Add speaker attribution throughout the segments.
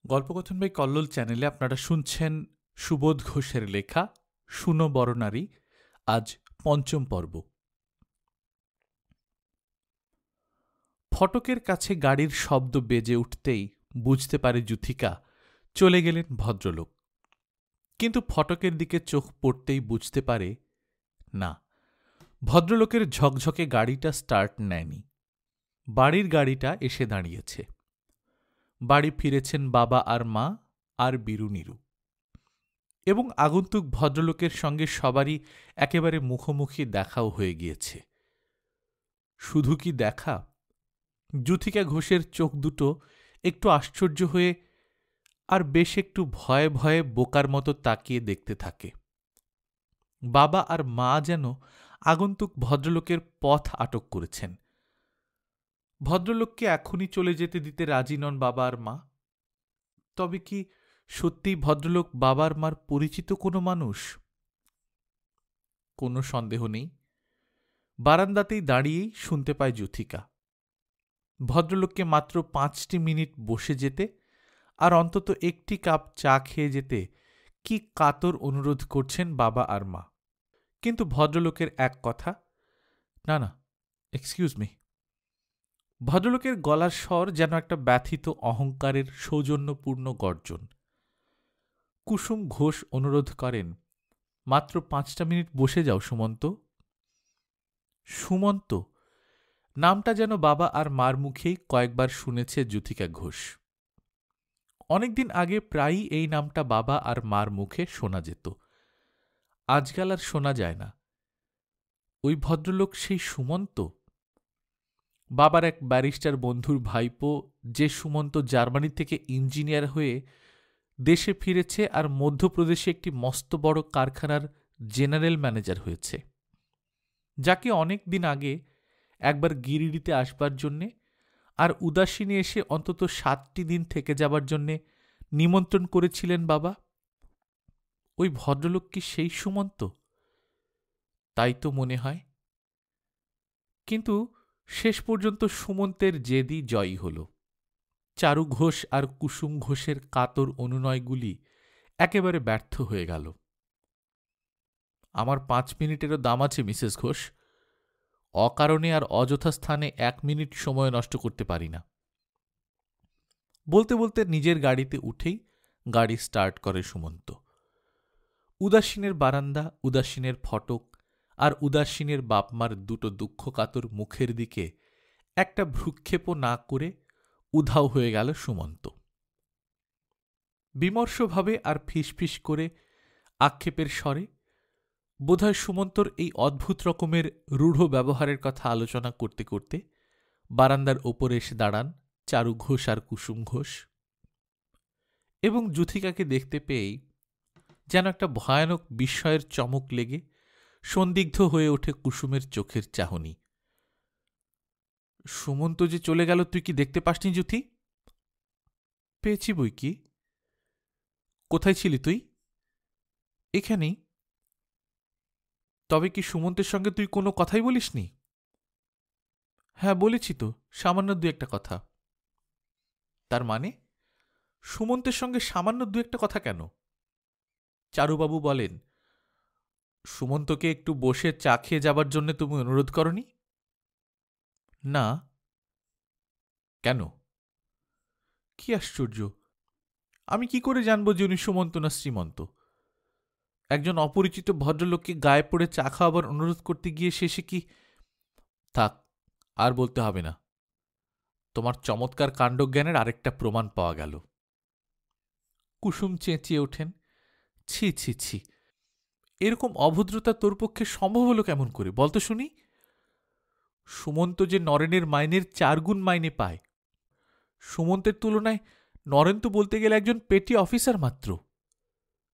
Speaker 1: গল্পকথন by Kallol চ্যানেলে আপনারা শুনছেন সুবোধ ঘোষের লেখা শুনো বরনারী। আজ পঞ্চম পর্ব। ফটকের কাছে গাড়ির শব্দ বেজে উঠতেই বুঝতে পারে যুথিকা চলে গেলেন ভদ্রলোক। কিন্তু ফটকের দিকে চোখ পড়তেই বুঝতে পারে না, ভদ্রলোকের ঝকঝকে গাড়িটা স্টার্ট নেয়নি। বাড়ির গাড়িটা এসে দাঁড়িয়েছে। বাড়ি ফিরেছেন বাবা আর মা আর বীরু নীরু, এবং আগন্তুক ভদ্রলোকের সঙ্গে সবারই একেবারে মুখোমুখি দেখাও হয়ে গিয়েছে। শুধু কি দেখা, যুথিকা ঘোষের চোখ দুটো একটু আশ্চর্য হয়ে আর বেশ একটু ভয়ে ভয়ে বোকার মতো তাকিয়ে দেখতে থাকে। বাবা আর মা যেন আগন্তুক ভদ্রলোকের পথ আটক করেছেন। ভদ্রলোককে এখনই চলে যেতে দিতে রাজি নন বাবা আর মা। তবে কি সত্যিই ভদ্রলোক বাবার মার পরিচিত কোনো মানুষ? কোনো সন্দেহ নেই। বারান্দাতেই দাঁড়িয়েই শুনতে পায় যুথিকা ভদ্রলোককে মাত্র 5টি মিনিট বসে যেতে আর অন্তত একটি কাপ চা খেয়ে যেতে কি কাতর অনুরোধ করছেন বাবা আর মা। কিন্তু ভদ্রলোকের এক কথা, না না, এক্সকিউজ মি। ভদ্রলোকের গলার স্বর যেন একটা ব্যথিত অহংকারের সৌজন্যপূর্ণ গর্জন। কুসুম ঘোষ অনুরোধ করেন, মাত্র 5টা মিনিট বসে যাও সুমন্ত। সুমন্ত নামটা যেন বাবা আর মার মুখেই কয়েকবার শুনেছে যুথিকা ঘোষ। অনেকদিন আগে প্রায়ই এই নামটা বাবা আর মার মুখে শোনা যেত। আজকাল আর শোনা যায় না। ওই ভদ্রলোক সেই সুমন্ত? বাবার এক ব্যারিস্টার বন্ধুর ভাইপো, যে সুমন্ত জার্মানি থেকে ইঞ্জিনিয়ার হয়ে দেশে ফিরেছে আর মধ্যপ্রদেশে একটি মস্ত বড় কারখানার জেনারেল ম্যানেজার হয়েছে, যাকে অনেক দিন আগে একবার গিরিডিতে আসবার জন্যে আর উদাসীনে এসে অন্তত 7টি দিন থেকে যাবার জন্যে নিমন্ত্রণ করেছিলেন বাবা। ওই ভদ্রলোক কি সেই সুমন্ত? তাই তো মনে হয়। কিন্তু শেষ পর্যন্ত সুমন্তের জেদই জয়ী হল। চারু ঘোষ আর কুসুম ঘোষের কাতর অনুনয়গুলি একেবারে ব্যর্থ হয়ে গেল। আমার 5 মিনিটেরও দাম আছে মিসেস ঘোষ। অকারণে আর অযথা স্থানে 1 মিনিট সময় নষ্ট করতে পারি না। বলতে বলতে নিজের গাড়িতে উঠেই গাড়ি স্টার্ট করে সুমন্ত। উদাসীনের বারান্দা, উদাসীনের ফটক আর উদাসীনের বাপমার দুটো দুঃখকাতর মুখের দিকে একটা ভ্রুক্ষেপও না করে উধাও হয়ে গেল সুমন্ত। বিমর্ষভাবে আর ফিসফিস করে আক্ষেপের স্বরে বোধহয় সুমন্তর এই অদ্ভুত রকমের রূঢ় ব্যবহারের কথা আলোচনা করতে করতে বারান্দার ওপরে এসে দাঁড়ান চারু ঘোষ আর কুসুম ঘোষ, এবং যুথিকাকে দেখতে পেয়েই যেন একটা ভয়ানক বিস্ময়ের চমক লেগে সন্দিগ্ধ হয়ে ওঠে কুসুমের চোখের চাহনি। সুমন্ত যে চলে গেল তুই কি দেখতে পাসনি যুথি? পেয়েছি বই কি। কোথায় ছিলি তুই? এখানেই। তবে কি সুমন্তের সঙ্গে তুই কোনো কথাই বলিসনি? হ্যাঁ বলেছি তো, সামান্য 2-1 কথা। তার মানে সুমন্তের সঙ্গে সামান্য 2-1 কথা কেন? চারুবাবু বলেন, সুমন্তকে একটু বসে চা খেয়ে যাবার জন্য তুমি অনুরোধ করনি? না। কেন? কি আশ্চর্য! আমি কি করে জানব যে উনি সুমন্ত না শ্রীমন্ত? একজন অপরিচিত ভদ্রলোককে গায়ে পড়ে চা খাওয়াবার অনুরোধ করতে গিয়ে শেষে কি... থাক, আর বলতে হবে না। তোমার চমৎকার কাণ্ডজ্ঞানের আরেকটা প্রমাণ পাওয়া গেল। কুসুম চেঁচিয়ে ওঠেন, ছি ছি ছি, এরকম অভদ্রতা তোর পক্ষে সম্ভব হলো কেমন করে বলতো শুনি? সুমন্ত যে নরেনের মাইনের 4 গুণ মাইনে পায়। সুমন্তের তুলনায় নরেন তো বলতে গেলে একজন পেটি অফিসার মাত্র।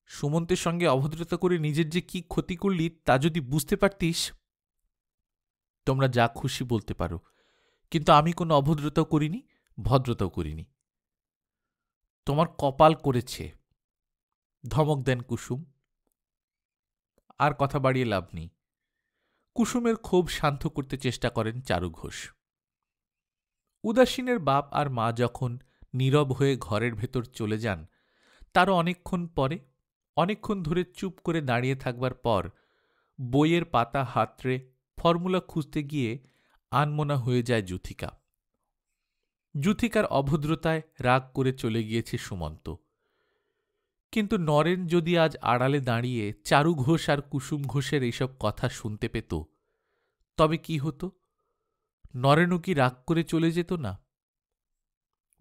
Speaker 1: সুমন্তের সঙ্গে অভদ্রতা করে নিজের যে কি ক্ষতি করলি তা যদি বুঝতে পারতিস। তোমরা যা খুশি বলতে পারো, কিন্তু আমি কোনো অভদ্রতাও করিনি, ভদ্রতাও করিনি। তোমার কপাল করেছে। ধমক দেন কুসুম। আর কথা বাড়িয়ে লাভ নেই। কুসুমের ক্ষোভ শান্ত করতে চেষ্টা করেন চারু ঘোষ। উদাসীনের বাপ আর মা যখন নীরব হয়ে ঘরের ভেতর চলে যান, তারও অনেকক্ষণ পরে, অনেকক্ষণ ধরে চুপ করে দাঁড়িয়ে থাকবার পর বইয়ের পাতা হাতড়ে ফর্মুলা খুঁজতে গিয়ে আনমনা হয়ে যায় যূথিকা। যূথিকার অভদ্রতায় রাগ করে চলে গিয়েছে সুমন্ত। কিন্তু নরেন যদি আজ আড়ালে দাঁড়িয়ে চারু ঘোষ আর কুসুম ঘোষের এইসব কথা শুনতে পেত, তবে কি হতো? নরেনও কি রাগ করে চলে যেত না?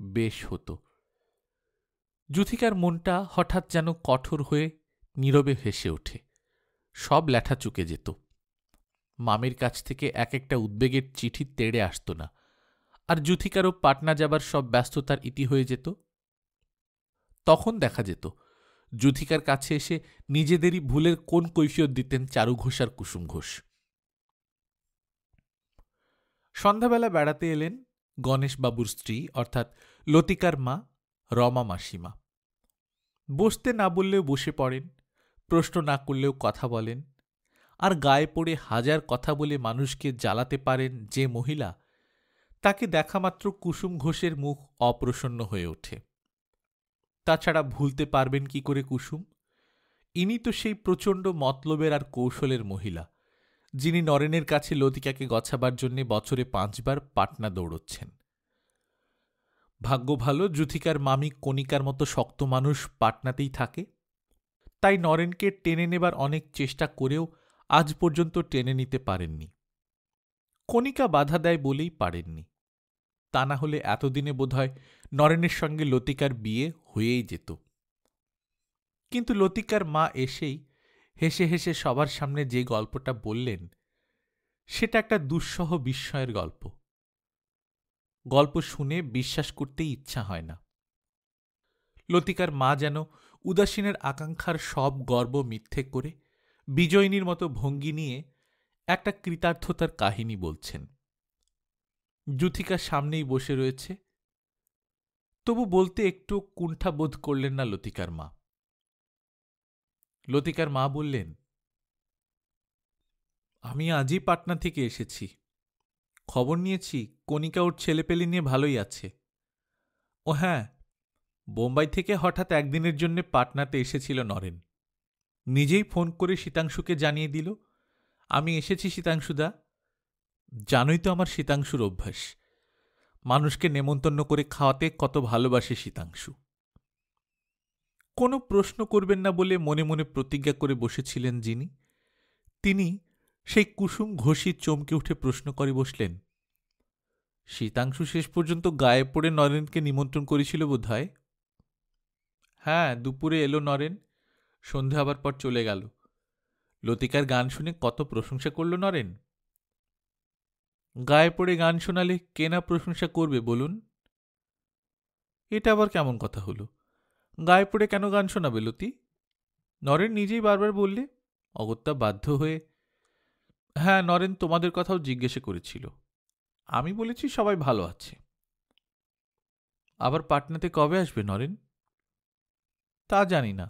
Speaker 1: বেশ হতো। যূথিকার মনটা হঠাৎ যেন কঠোর হয়ে নীরবে হেসে ওঠে। সব ল্যাঠা চুকে যেত। মামির কাছ থেকে এক একটা উদ্বেগের চিঠি তেড়ে আসত না, আর যূথিকারও পাটনা যাবার সব ব্যস্ততার ইতি হয়ে যেত। তখন দেখা যেত যূথিকার কাছে এসে নিজেদেরই ভুলের কোন কৈফিয়ত দিতেন চারু ঘোষ আর কুসুম ঘোষ। সন্ধ্যাবেলা বেড়াতে এলেন গণেশবাবুর স্ত্রী অর্থাৎ লতিকার মা রমা মাসিমা। বসতে না বললেও বসে পড়েন, প্রশ্ন না করলেও কথা বলেন, আর গায়ে পড়ে হাজার কথা বলে মানুষকে জ্বালাতে পারেন যে মহিলা, তাকে দেখামাত্র কুসুম ঘোষের মুখ অপ্রসন্ন হয়ে ওঠে। তাছাড়া ভুলতে পারবেন কি করে কুসুম? ইনি তো সেই প্রচণ্ড মতলবের আর কৌশলের মহিলা, যিনি নরেনের কাছে লতিকাকে গছাবার জন্যে বছরে 5 বার পাটনা দৌড়চ্ছেন। ভাগ্য ভালো যূথিকার মামি কণিকার মতো শক্ত মানুষ পাটনাতেই থাকে, তাই নরেনকে টেনে নেবার অনেক চেষ্টা করেও আজ পর্যন্ত টেনে নিতে পারেননি। কণিকা বাধা দেয় বলেই পারেননি, তা না হলে এতদিনে বোধহয় নরেনের সঙ্গে লতিকার বিয়ে হয়েই যেত। কিন্তু লতিকার মা এসেই হেসে হেসে সবার সামনে যে গল্পটা বললেন, সেটা একটা দুঃসহ বিস্ময়ের গল্প। গল্প শুনে বিশ্বাস করতেই ইচ্ছা হয় না। লতিকার মা যেন উদাসীনের আকাঙ্ক্ষার সব গর্ব মিথ্যে করে বিজয়িনীর মতো ভঙ্গি নিয়ে একটা কৃতার্থতার কাহিনী বলছেন। যূথিকার সামনেই বসে রয়েছে, তবু বলতে একটু কুণ্ঠা বোধ করলেন না লতিকার মা। লতিকার মা বললেন, আমি আজই পাটনা থেকে এসেছি। খবর নিয়েছি কণিকা ওর ছেলেপেলে নিয়ে ভালোই আছে। ও হ্যাঁ, বোম্বাই থেকে হঠাৎ একদিনের জন্য পাটনাতে এসেছিল নরেন। নিজেই ফোন করে শীতাংশুকে জানিয়ে দিল, আমি এসেছি শীতাংশুদা। জানোই তো আমার শীতাংশুর অভ্যাস, মানুষকে নেমন্তন্ন করে খাওয়াতে কত ভালোবাসে শীতাংশু। কোনো প্রশ্ন করবেন না বলে মনে মনে প্রতিজ্ঞা করে বসেছিলেন যিনি, তিনি সেই কুসুম ঘোষী চমকে উঠে প্রশ্ন করে বসলেন, শীতাংশু শেষ পর্যন্ত গায়ে পড়ে নরেনকে নিমন্ত্রণ করেছিল বোধ হয়? হ্যাঁ, দুপুরে এলো নরেন, সন্ধে হবার পর চলে গেল। লতিকার গান শুনে কত প্রশংসা করল নরেন। গায়ে পড়ে গান শোনালে কে না প্রশংসা করবে বলুন? এটা আবার কেমন কথা হলো? গায়ে পড়ে কেন গান শোনাবে লতি? নরেন নিজেই বারবার বললে, অগত্যা বাধ্য হয়ে। হ্যাঁ, নরেন তোমাদের কথাও জিজ্ঞেসে করেছিল। আমি বলেছি সবাই ভালো আছে। আবার পাটনাতে কবে আসবে নরেন? তা জানি না।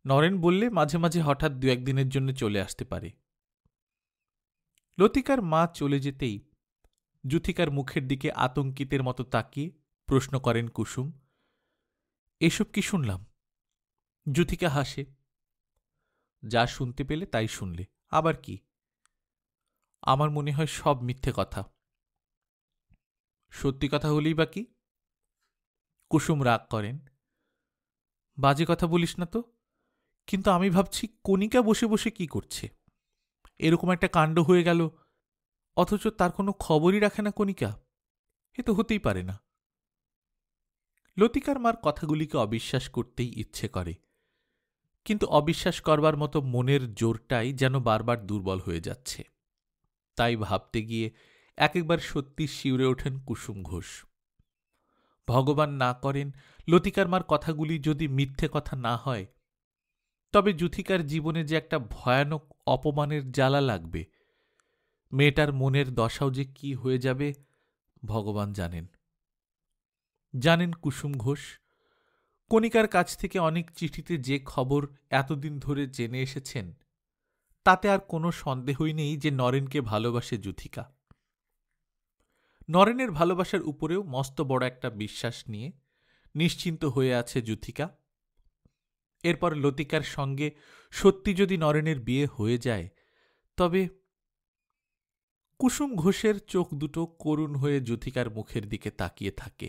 Speaker 1: নরেন বললে মাঝে মাঝে হঠাৎ 2-1 দিনের জন্য চলে আসতে পারে। লতিকার মা চলে যেতেই যূথিকার মুখের দিকে আতঙ্কিতের মতো তাকিয়ে প্রশ্ন করেন কুসুম, এসব কি শুনলাম? যূথিকা হাসে, যা শুনতে পেলে তাই শুনলে, আবার কি? আমার মনে হয় সব মিথ্যে কথা। সত্যি কথা হলেই বা কি? কুসুম রাগ করেন, বাজে কথা বলিস না তো। কিন্তু আমি ভাবছি কণিকা বসে বসে কি করছে? এরকম একটা কাণ্ড হয়ে গেল, অথচ তার কোনো খবরই রাখে না কণিকা। এ তো হতেই পারে না। লতিকার মার কথাগুলিকে অবিশ্বাস করতেই ইচ্ছে করে, কিন্তু অবিশ্বাস করবার মতো মনের জোরটাই যেন বারবার দুর্বল হয়ে যাচ্ছে। তাই ভাবতে গিয়ে এক একবার সত্যি শিউরে ওঠেন কুসুম ঘোষ। ভগবান না করেন লতিকার মার কথাগুলি যদি মিথ্যে কথা না হয়, তবে যূথিকার জীবনে যে একটা ভয়ানক অপমানের জ্বালা লাগবে, মেয়েটার মনের দশাও যে কি হয়ে যাবে ভগবান জানেন। জানেন কুসুম ঘোষ, কণিকার কাছ থেকে অনেক চিঠিতে যে খবর এতদিন ধরে জেনে এসেছেন, তাতে আর কোনো সন্দেহই নেই যে নরেনকে ভালোবাসে যূথিকা। নরেনের ভালোবাসার উপরেও মস্ত বড় একটা বিশ্বাস নিয়ে নিশ্চিন্ত হয়ে আছে যূথিকা। এরপর লতিকার সঙ্গে সত্যি যদি নরেনের বিয়ে হয়ে যায়, তবে কুসুম ঘোষের চোখ দুটো করুণ হয়ে যূথিকার মুখের দিকে তাকিয়ে থাকে।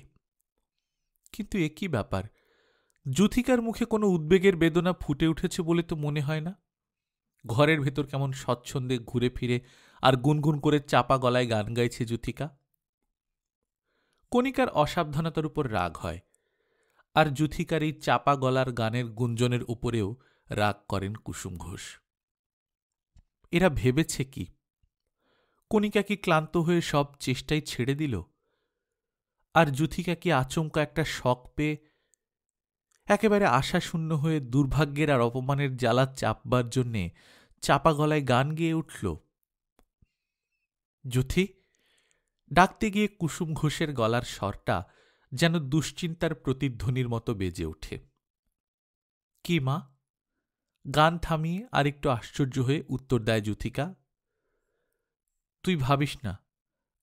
Speaker 1: কিন্তু এ কি ব্যাপার, যূথিকার মুখে কোনো উদ্বেগের বেদনা ফুটে উঠেছে বলে তো মনে হয় না। ঘরের ভেতর কেমন স্বচ্ছন্দে ঘুরে ফিরে আর গুনগুন করে চাপা গলায় গান গাইছে যূথিকা। কণিকার অসাবধানতার উপর রাগ হয়, আর যূথিকার এই চাপা গলার গানের গুঞ্জনের উপরেও রাগ করেন কুসুম ঘোষ। এরা ভেবেছে কি? কণিকা কি ক্লান্ত হয়ে সব চেষ্টাই ছেড়ে দিল? আর যূথিকা কি আচমকা একটা শখ পেয়ে একেবারে আশাশূন্য হয়ে দুর্ভাগ্যের আর অপমানের জ্বালা চাপবার জন্যে চাপা গলায় গান গেয়ে উঠল? যূথি ডাকতে গিয়ে কুসুম ঘোষের গলার স্বরটা যেন দুশ্চিন্তার প্রতিধ্বনির মতো বেজে ওঠে। কি মা? গান থামিয়ে আর একটু আশ্চর্য হয়ে উত্তর দেয় যূথিকা। তুই ভাবিস না,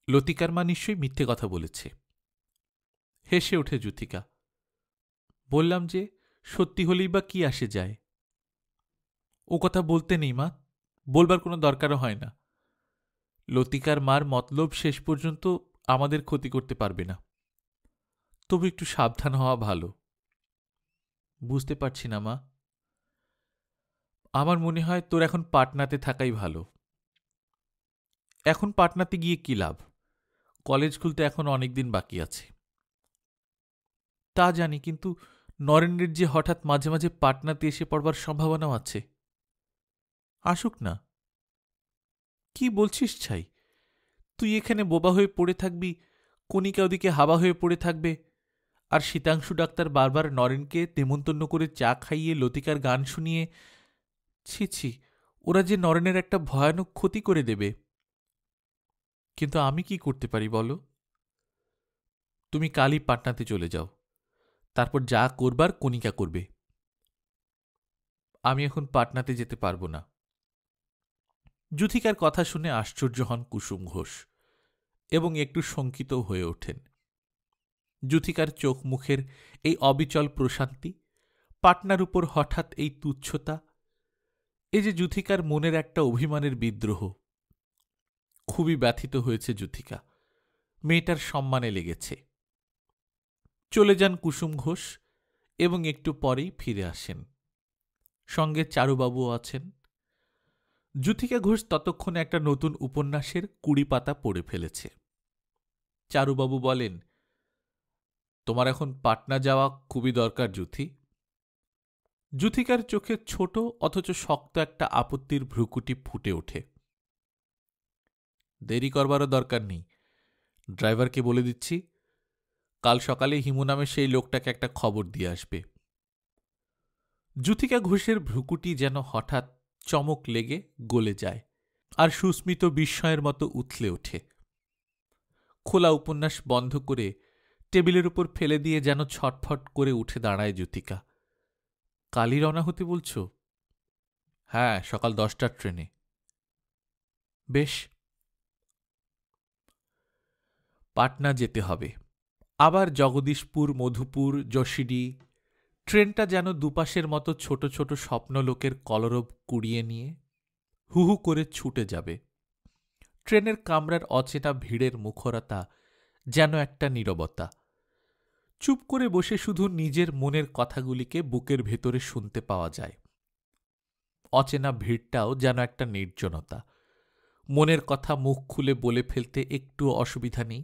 Speaker 1: লতিকার মা নিশ্চয়ই মিথ্যে কথা বলেছে। হেসে ওঠে যূথিকা। বললাম যে, সত্যি হলেই বা কি আসে যায়? ও কথা বলতে নেই মা, বলবার কোনো দরকারও হয় না। লতিকার মার মতলব শেষ পর্যন্ত আমাদের ক্ষতি করতে পারবে না। তবু একটু সাবধান হওয়া ভালো। বুঝতে পারছি না মা। আমার মনে হয় তোর এখন পাটনাতে থাকাই ভালো। এখন পাটনাতে গিয়ে কি লাভ? কলেজ খুলতে এখন অনেক দিন বাকি আছে। তা জানি, কিন্তু নরেন্দ্রের যে হঠাৎ মাঝে মাঝে পাটনাতে এসে পড়বার সম্ভাবনাও আছে। আসুক না। কি বলছিস ছাই? তুই এখানে বোবা হয়ে পড়ে থাকবি, কণিকা ওদিকে হাবা হয়ে পড়ে থাকবে, আর শীতাংশু ডাক্তার বারবার নরেনকে নেমন্তন্ন করে চা খাইয়ে লতিকার গান শুনিয়ে, ছি ছি, ওরা যে নরেনের একটা ভয়ানক ক্ষতি করে দেবে। কিন্তু আমি কি করতে পারি বলো? তুমি কালই পাটনাতে চলে যাও, তারপর যা করবার কণিকা করবে। আমি এখন পাটনাতে যেতে পারবো না। যূথিকার কথা শুনে আশ্চর্য হন কুসুম ঘোষ এবং একটু শঙ্কিত হয়ে ওঠেন। যূথিকার চোখ মুখের এই অবিচল প্রশান্তি, পাটনার উপর হঠাৎ এই তুচ্ছতা, এ যে যূথিকার মনের একটা অভিমানের বিদ্রোহ। খুবই ব্যথিত হয়েছে যূথিকা, মেয়েটার সম্মানে লেগেছে। চলে যান কুসুম ঘোষ এবং একটু পরেই ফিরে আসেন। সঙ্গে চারুবাবুও আছেন। যূথিকা ঘোষ ততক্ষণে একটা নতুন উপন্যাসের 20 পাতা পড়ে ফেলেছে। চারুবাবু বলেন, তোমার এখন পাটনা যাওয়া খুবই দরকার যূথি। যূথিকার চোখে ছোট অথচ শক্ত একটা আপত্তির ভ্রুকুটি ফুটে ওঠে। দেরি করবারও দরকার নেই, ড্রাইভারকে বলে দিচ্ছি, কাল সকালে হিমু নামে সেই লোকটাকে একটা খবর দিয়ে আসবে। যূথিকা ঘোষের ভ্রুকুটি যেন হঠাৎ চমক লেগে গলে যায় আর সুস্মিত বিস্ময়ের মতো উথলে ওঠে। খোলা উপন্যাস বন্ধ করে টেবিলের উপর ফেলে দিয়ে যেন ছটফট করে উঠে দাঁড়ায় যূথিকা। কালই রওনা হতে বলছ? হ্যাঁ, সকাল 10টার ট্রেনে। বেশ। পাটনা যেতে হবে, আবার জগদীশপুর, মধুপুর, যশিডি। ট্রেনটা যেন দুপাশের মতো ছোট ছোট স্বপ্নলোকের কলরব কুড়িয়ে নিয়ে হু হু করে ছুটে যাবে। ট্রেনের কামরার অচেনা ভিড়ের মুখরতা যেন একটা নীরবতা। চুপ করে বসে শুধু নিজের মনের কথাগুলিকে বুকের ভেতরে শুনতে পাওয়া যায়। অচেনা ভিড়টাও যেন একটা নির্জনতা। মনের কথা মুখ খুলে বলে ফেলতে একটু অসুবিধা নেই,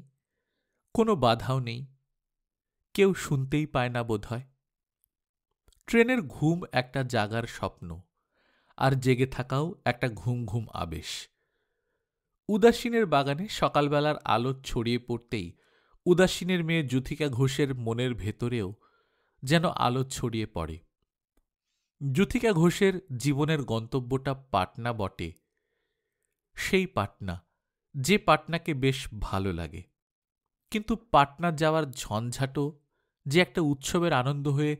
Speaker 1: কোনো বাধাও নেই, কেউ শুনতেই পায় না বোধ হয়। ট্রেনের ঘুম একটা জাগার স্বপ্ন, আর জেগে থাকাও একটা ঘুম ঘুম আবেশ। উদাসীনের বাগানে সকালবেলার আলো ছড়িয়ে পড়তেই উদাসীনের মেয়ে যূথিকা ঘোষের মনের ভেতরেও যেন আলো ছড়িয়ে পড়ে। যূথিকা ঘোষের জীবনের গন্তব্যটা পাটনা বটে, সেই পাটনা যে পাটনাকে বেশ ভালো লাগে। কিন্তু পাটনা যাওয়ার ঝঞ্ঝাটও যে একটা উৎসবের আনন্দ হয়ে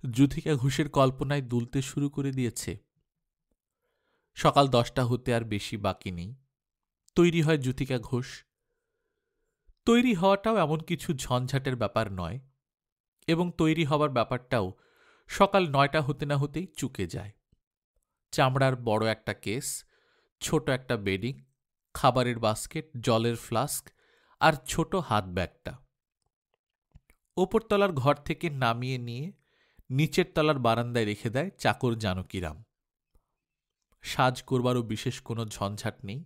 Speaker 1: যূথিকা ঘোষের কল্পনায় দুলতে শুরু করে দিয়েছে। সকাল 10টা হতে আর বেশি বাকি নেই। তৈরি হয় যূথিকা ঘোষ। তৈরি হওয়াটাও এমন কিছু ঝঞ্ঝাটের ব্যাপার নয়। এবং তৈরি হবার ব্যাপারটাও সকাল ৯টা হতে না হতেই চুকে যায়। চামড়ার বড় একটা কেস, ছোট একটা বেডিং, খাবারের বাস্কেট, জলের ফ্লাস্ক আর ছোট হাত ব্যাগটা ওপরতলার ঘর থেকে নামিয়ে নিয়ে নিচের তলার বারান্দায় রেখে দেয় চাকর জানকীরাম। সাজ করবারও বিশেষ কোনো ঝঞ্ঝাট নেই।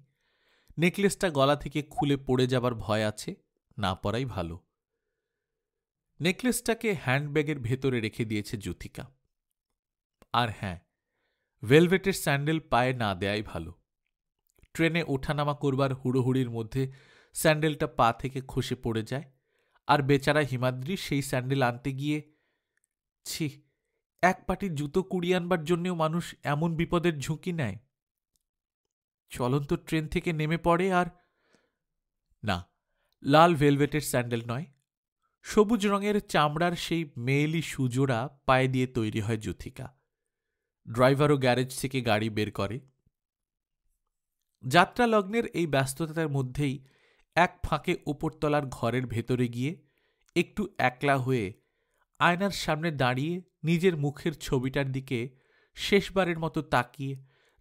Speaker 1: নেকলেসটা গলা থেকে খুলে পড়ে যাবার ভয় আছে, না পরাই ভালো। নেকলেসটাকে হ্যান্ডব্যাগের ভেতরে রেখে দিয়েছে যুথিকা। আর হ্যাঁ, ভেলভেটের স্যান্ডেল পায়ে না দেয়াই ভালো। ট্রেনে ওঠানামা করবার হুড়োহুড়ির মধ্যে স্যান্ডেলটা পা থেকে খসে পড়ে যায়, আর বেচারা হিমাদ্রি সেই স্যান্ডেল আনতে গিয়ে, ছি, এক পাটি জুতো কুড়িয়ে আনবার জন্যেও মানুষ এমন বিপদের ঝুঁকি নেয়। চলন্ত ট্রেন থেকে নেমে পড়ে আর না, লাল ভেলভেটের স্যান্ডেল নয়, সবুজ রঙের চামড়ার সেই মেয়েলি সুজোড়া পায়ে দিয়ে তৈরি হয় যুথিকা। ড্রাইভারও গ্যারেজ থেকে গাড়ি বের করে। যাত্রা লগ্নের এই ব্যস্ততার মধ্যেই এক ফাঁকে উপরতলার ঘরের ভেতরে গিয়ে একটু একলা হয়ে আয়নার সামনে দাঁড়িয়ে নিজের মুখের ছবিটার দিকে শেষবারের মতো তাকিয়ে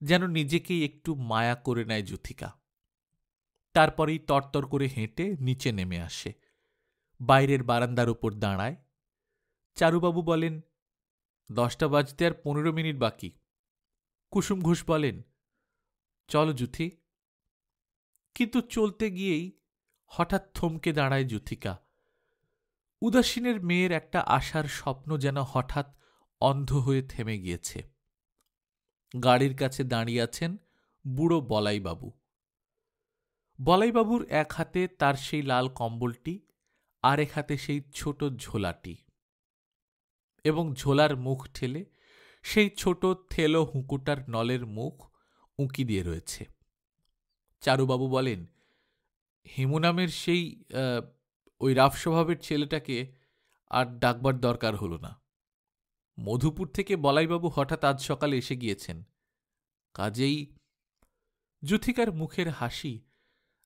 Speaker 1: যেন নিজেকেই একটু মায়া করে নেয় যুথিকা। তারপরেই তরতর করে হেঁটে নিচে নেমে আসে, বাইরের বারান্দার ওপর দাঁড়ায়। চারুবাবু বলেন, 10টা বাজতে আর 15 মিনিট বাকি। কুসুম ঘোষ বলেন, চলো যুথি। কিন্তু চলতে গিয়েই হঠাৎ থমকে দাঁড়ায় যুথিকা। উদাসীনের মেয়ের একটা আশার স্বপ্ন যেন হঠাৎ অন্ধ হয়ে থেমে গিয়েছে। গাড়ির কাছে দাঁড়িয়ে আছেন বুড়ো বলাইবাবু। বলাইবাবুর এক হাতে তার সেই লাল কম্বলটি, আর এক হাতে সেই ছোট ঝোলাটি, এবং ঝোলার মুখ ঠেলে সেই ছোট থেলো হুঁকুটার নলের মুখ উঁকি দিয়ে রয়েছে। চারুবাবু বলেন, হিমু নামের সেই ওই রাফ স্বভাবের ছেলেটাকে আর ডাকবার দরকার হল না। মধুপুর থেকে বলাইবাবু হঠাৎ আজ সকালে এসে গিয়েছেন। কাজেই যুথিকার মুখের হাসি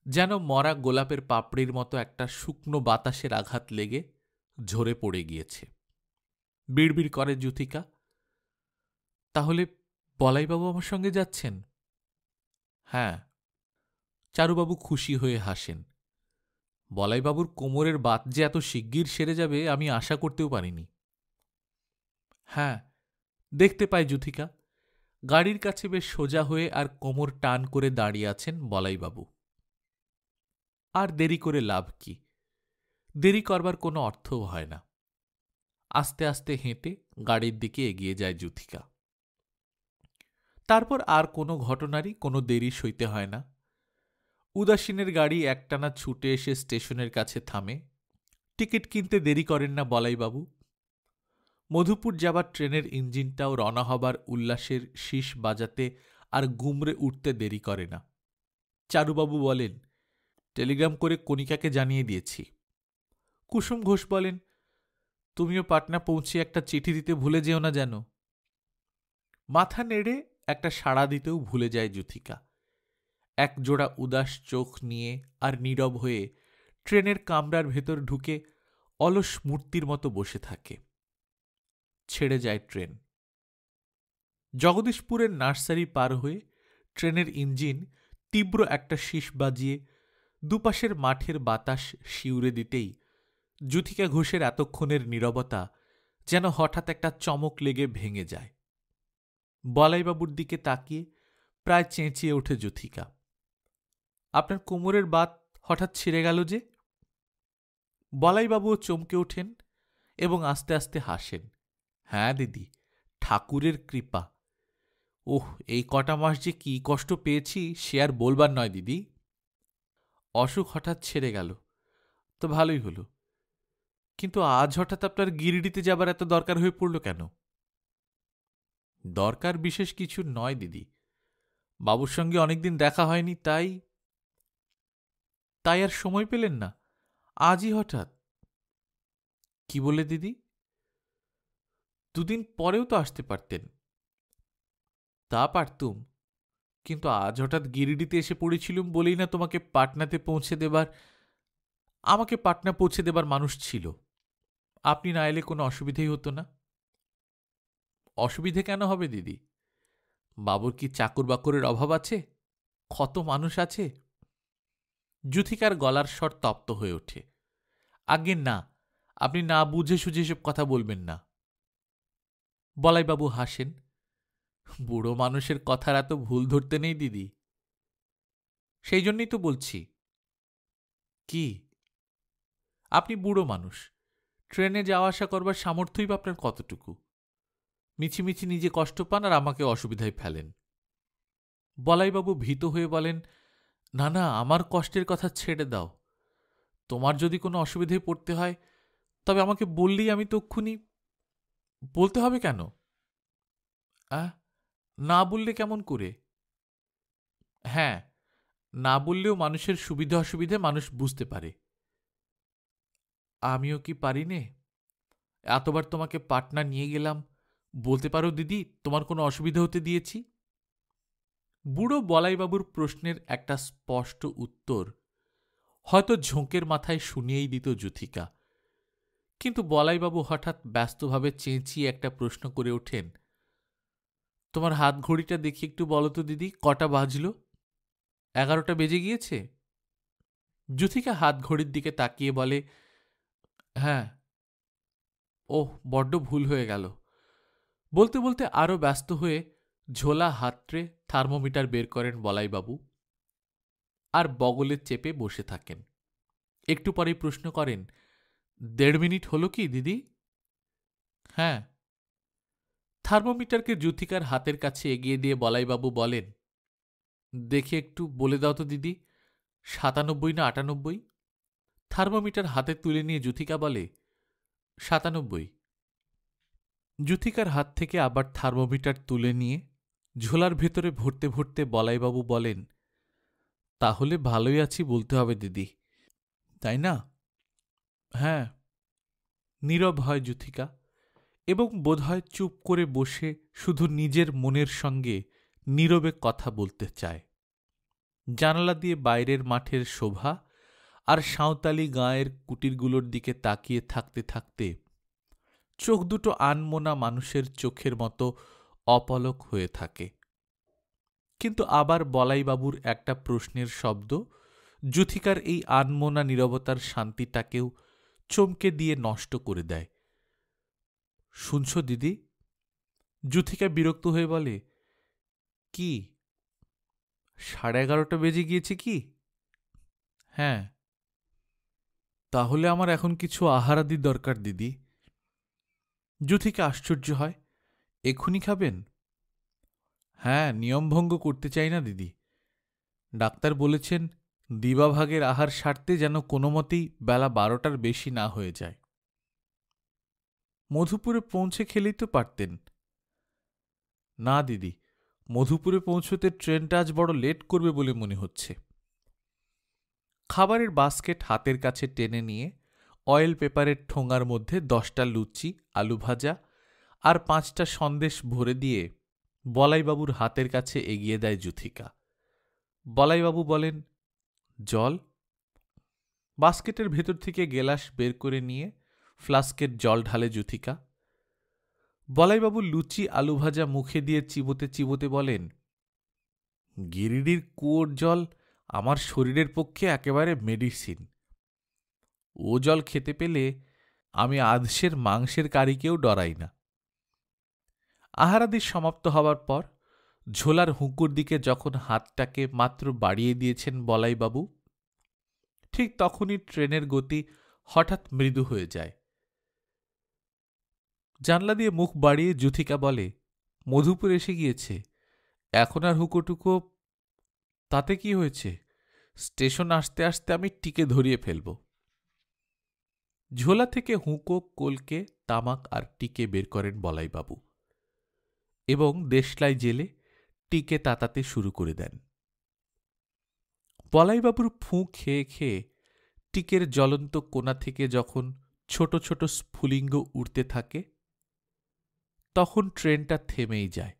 Speaker 1: যেন মরা গোলাপের পাপড়ির মতো একটা শুকনো বাতাসের আঘাত লেগে ঝরে পড়ে গিয়েছে। বিড়বিড় করে যুথিকা, তাহলে বলাইবাবু আমার সঙ্গে যাচ্ছেন? হ্যাঁ। চারুবাবু খুশি হয়ে হাসেন। বলাইবাবুর কোমরের বাত যে এত শিগগির সেরে যাবে আমি আশা করতেও পারিনি। হ্যাঁ, দেখতে পাই যুথিকা গাড়ির কাছে বেশ সোজা হয়ে আর কোমর টান করে দাঁড়িয়ে আছেন বলাইবাবু। আর দেরি করে লাভ কি? দেরি করবার কোনো অর্থও হয় না। আস্তে আস্তে হেঁটে গাড়ির দিকে এগিয়ে যায় যুথিকা। তারপর আর কোনো ঘটনারই কোনো দেরি সইতে হয় না। উদাসীনের গাড়ি একটানা ছুটে এসে স্টেশনের কাছে থামে। টিকিট কিনতে দেরি করেন না বলাইবাবু। মধুপুর যাবার ট্রেনের ইঞ্জিনটাও রওনা হবার উল্লাসের শীষ বাজাতে আর গুমরে উঠতে দেরি করে না। চারুবাবু বলেন, টেলিগ্রাম করে কণিকাকে জানিয়ে দিয়েছি। কুসুম ঘোষ বলেন, তুমিও পাটনা পৌঁছে একটা চিঠি দিতে ভুলে যেও না যেন। মাথা নেড়ে একটা সাড়া দিতেও ভুলে যায় যুথিকা। এক জোড়া উদাস চোখ নিয়ে আর নীরব হয়ে ট্রেনের কামরার ভেতর ঢুকে অলস মূর্তির মতো বসে থাকে। ছেড়ে যায় ট্রেন। জগদীশপুরের নার্সারি পার হয়ে ট্রেনের ইঞ্জিন তীব্র একটা শীষ বাজিয়ে দুপাশের মাঠের বাতাস শিউরে দিতেই যুথিকা ঘোষের এতক্ষণের নীরবতা যেন হঠাৎ একটা চমক লেগে ভেঙে যায়। বলাইবাবুর দিকে তাকিয়ে প্রায় চেঁচিয়ে ওঠে যুথিকা, আপনার কোমরের বাত হঠাৎ ছিঁড়ে গেল যে? বলাইবাবুও চমকে ওঠেন এবং আস্তে আস্তে হাসেন। হ্যাঁ দিদি, ঠাকুরের কৃপা। ওহ, এই কটা মাস যে কি কষ্ট পেয়েছি সে আর বলবার নয় দিদি। অসুখ হঠাৎ ছেড়ে গেল তো ভালোই হলো, কিন্তু আজ হঠাৎ আপনার গিরিডিতে যাবার এত দরকার হয়ে পড়ল কেন? দরকার বিশেষ কিছু নয় দিদি, বাবুর সঙ্গে অনেকদিন দেখা হয়নি, তাই তাই আর সময় পেলেন না? আজই হঠাৎ? কি বলে দিদি? দুদিন পরেও তো আসতে পারতেন। তা পারতুম, কিন্তু আজ হঠাৎ গিরিডিতে এসে পড়েছিলুম বলেই না তোমাকে পাটনাতে পৌঁছে দেবার, আমাকে পাটনা পৌঁছে দেবার মানুষ ছিল। আপনি না এলে কোনো অসুবিধেই হতো না। অসুবিধে কেন হবে দিদি? বাবুর কি চাকর বাকরের অভাব আছে? কত মানুষ আছে। যুথিকার গলার স্বর তপ্ত হয়ে ওঠে। আজ্ঞে না, আপনি না বুঝে সুঝে এসব কথা বলবেন না। বলাইবাবু হাসেন। বুড়ো মানুষের কথার এত ভুল ধরতে নেই দিদি। সেই জন্যই তো বলছি। কি? আপনি বুড়ো মানুষ, ট্রেনে যাওয়া আসা করবার সামর্থ্যই বা আপনার কতটুকু? মিছিমিছি নিজে কষ্ট পান আর আমাকে অসুবিধায় ফেলেন। বলাইবাবু ভীত হয়ে বলেন, না না, আমার কষ্টের কথা ছেড়ে দাও। তোমার যদি কোনো অসুবিধায় পড়তে হয় তবে আমাকে বললেই আমি তক্ষুনি। বলতে হবে কেন? না বললে কেমন করে? হ্যাঁ, না বললেও মানুষের সুবিধা অসুবিধে মানুষ বুঝতে পারে। আমিও কি পারি নে? এতবার তোমাকে পাটনা নিয়ে গেলাম, বলতে পারো দিদি তোমার কোনো অসুবিধা হতে দিয়েছি? বুড়ো বলাইবাবুর প্রশ্নের একটা স্পষ্ট উত্তর হয়তো ঝোঁকের মাথায় শুনিয়েই দিত যুথিকা, কিন্তু বলাইবাবু হঠাৎ ব্যস্তভাবে চেঁচিয়ে একটা প্রশ্ন করে ওঠেন, তোমার হাত ঘড়িটা দেখি একটু বলো তো দিদি, কটা বাজল? 11টা বেজে গিয়েছে? যুথিকা হাত ঘড়ির দিকে তাকিয়ে বলে, হ্যাঁ। ওহ, বড্ড ভুল হয়ে গেল। বলতে বলতে আরো ব্যস্ত হয়ে ঝোলা হাতড়ে থার্মোমিটার বের করেন বলাইবাবু আর বগলে চেপে বসে থাকেন। একটু পরেই প্রশ্ন করেন, 1.5 মিনিট হলো কি দিদি? হ্যাঁ। থার্মোমিটারকে যুথিকার হাতের কাছে এগিয়ে দিয়ে বলাইবাবু বলেন, দেখে একটু বলে দাও তো দিদি, 97 না 98? থার্মোমিটার হাতে তুলে নিয়ে যুথিকা বলে, 97। যুথিকার হাত থেকে আবার থার্মোমিটার তুলে নিয়ে ঝোলার ভেতরে ভরতে ভরতে বলাইবাবু বলেন, তাহলে ভালোই আছি বলতে হবে দিদি, তাই না? হ্যাঁ। নীরব হয় যুথিকা এবং বোধহয় চুপ করে বসে শুধু নিজের মনের সঙ্গে নীরবে কথা বলতে চায়। জানালা দিয়ে বাইরের মাঠের শোভা আর সাঁওতালি গাঁয়ের কুটিরগুলোর দিকে তাকিয়ে থাকতে থাকতে চোখ দুটো আনমোনা মানুষের চোখের মতো অপলক হয়ে থাকে। কিন্তু আবার বলাইবাবুর একটা প্রশ্নের শব্দ যুথিকার এই আনমোনা নীরবতার শান্তিটাকেও চমকে দিয়ে নষ্ট করে দেয়। শুনছ দিদি? যুথিকা বিরক্ত হয়ে বলে, কি? 11:30 বেজে গিয়েছে কি? হ্যাঁ। তাহলে আমার এখন কিছু আহারাদি দরকার দিদি। যুথিকা আশ্চর্য হয়, এক্ষুনি খাবেন? হ্যাঁ, নিয়মভঙ্গ করতে চাই না দিদি। ডাক্তার বলেছেন দিবাভাগের আহার সারতে যেন কোনো মতেই বেলা 12টার বেশি না হয়ে যায়। মধুপুরে পৌঁছে খেলেই তো পারতেন। না দিদি, মধুপুরে পৌঁছতে ট্রেনটা আজ বড় লেট করবে বলে মনে হচ্ছে। খাবারের বাস্কেট হাতের কাছে টেনে নিয়ে অয়েল পেপারের ঠোঙার মধ্যে 10টা লুচি, আলু ভাজা আর 5টা সন্দেশ ভরে দিয়ে বলাইবাবুর হাতের কাছে এগিয়ে দেয় যুথিকা। বলাইবাবু বলেন, জল? বাস্কেটের ভেতর থেকে গেলাস বের করে নিয়ে ফ্লাস্কের জল ঢালে যুথিকা। বলাইবাবু লুচি আলু ভাজা মুখে দিয়ে চিবোতে চিবোতে বলেন, গিরিডির কুয়োর জল আমার শরীরের পক্ষে একেবারে মেডিসিন। ও জল খেতে পেলে আমি আধসের মাংসের কারিকেও ডরাই না। আহারাদি সমাপ্ত হবার পর ঝোলার হুঁকুর দিকে যখন হাতটাকে মাত্র বাড়িয়ে দিয়েছেন বলাইবাবু, ঠিক তখনই ট্রেনের গতি হঠাৎ মৃদু হয়ে যায়। জানলা দিয়ে মুখ বাড়িয়ে যুথিকা বলে, মধুপুর এসে গিয়েছে, এখন আর হুকোটুকো। তাতে কি হয়েছে? স্টেশন আসতে আসতে আমি টিকে ধরিয়ে ফেলব। ঝোলা থেকে হুঁকো, কলকে, তামাক আর টিকে বের করেন বলাইবাবু এবং দেশলাই জেলে টিকে তাতাতে শুরু করে দেন। বলাইবাবুর ফুঁ খেয়ে খেয়ে টিকের জ্বলন্ত কোণা থেকে যখন ছোট ছোট স্ফুলিঙ্গ উড়তে থাকে তখন ট্রেনটা থেমেই যায়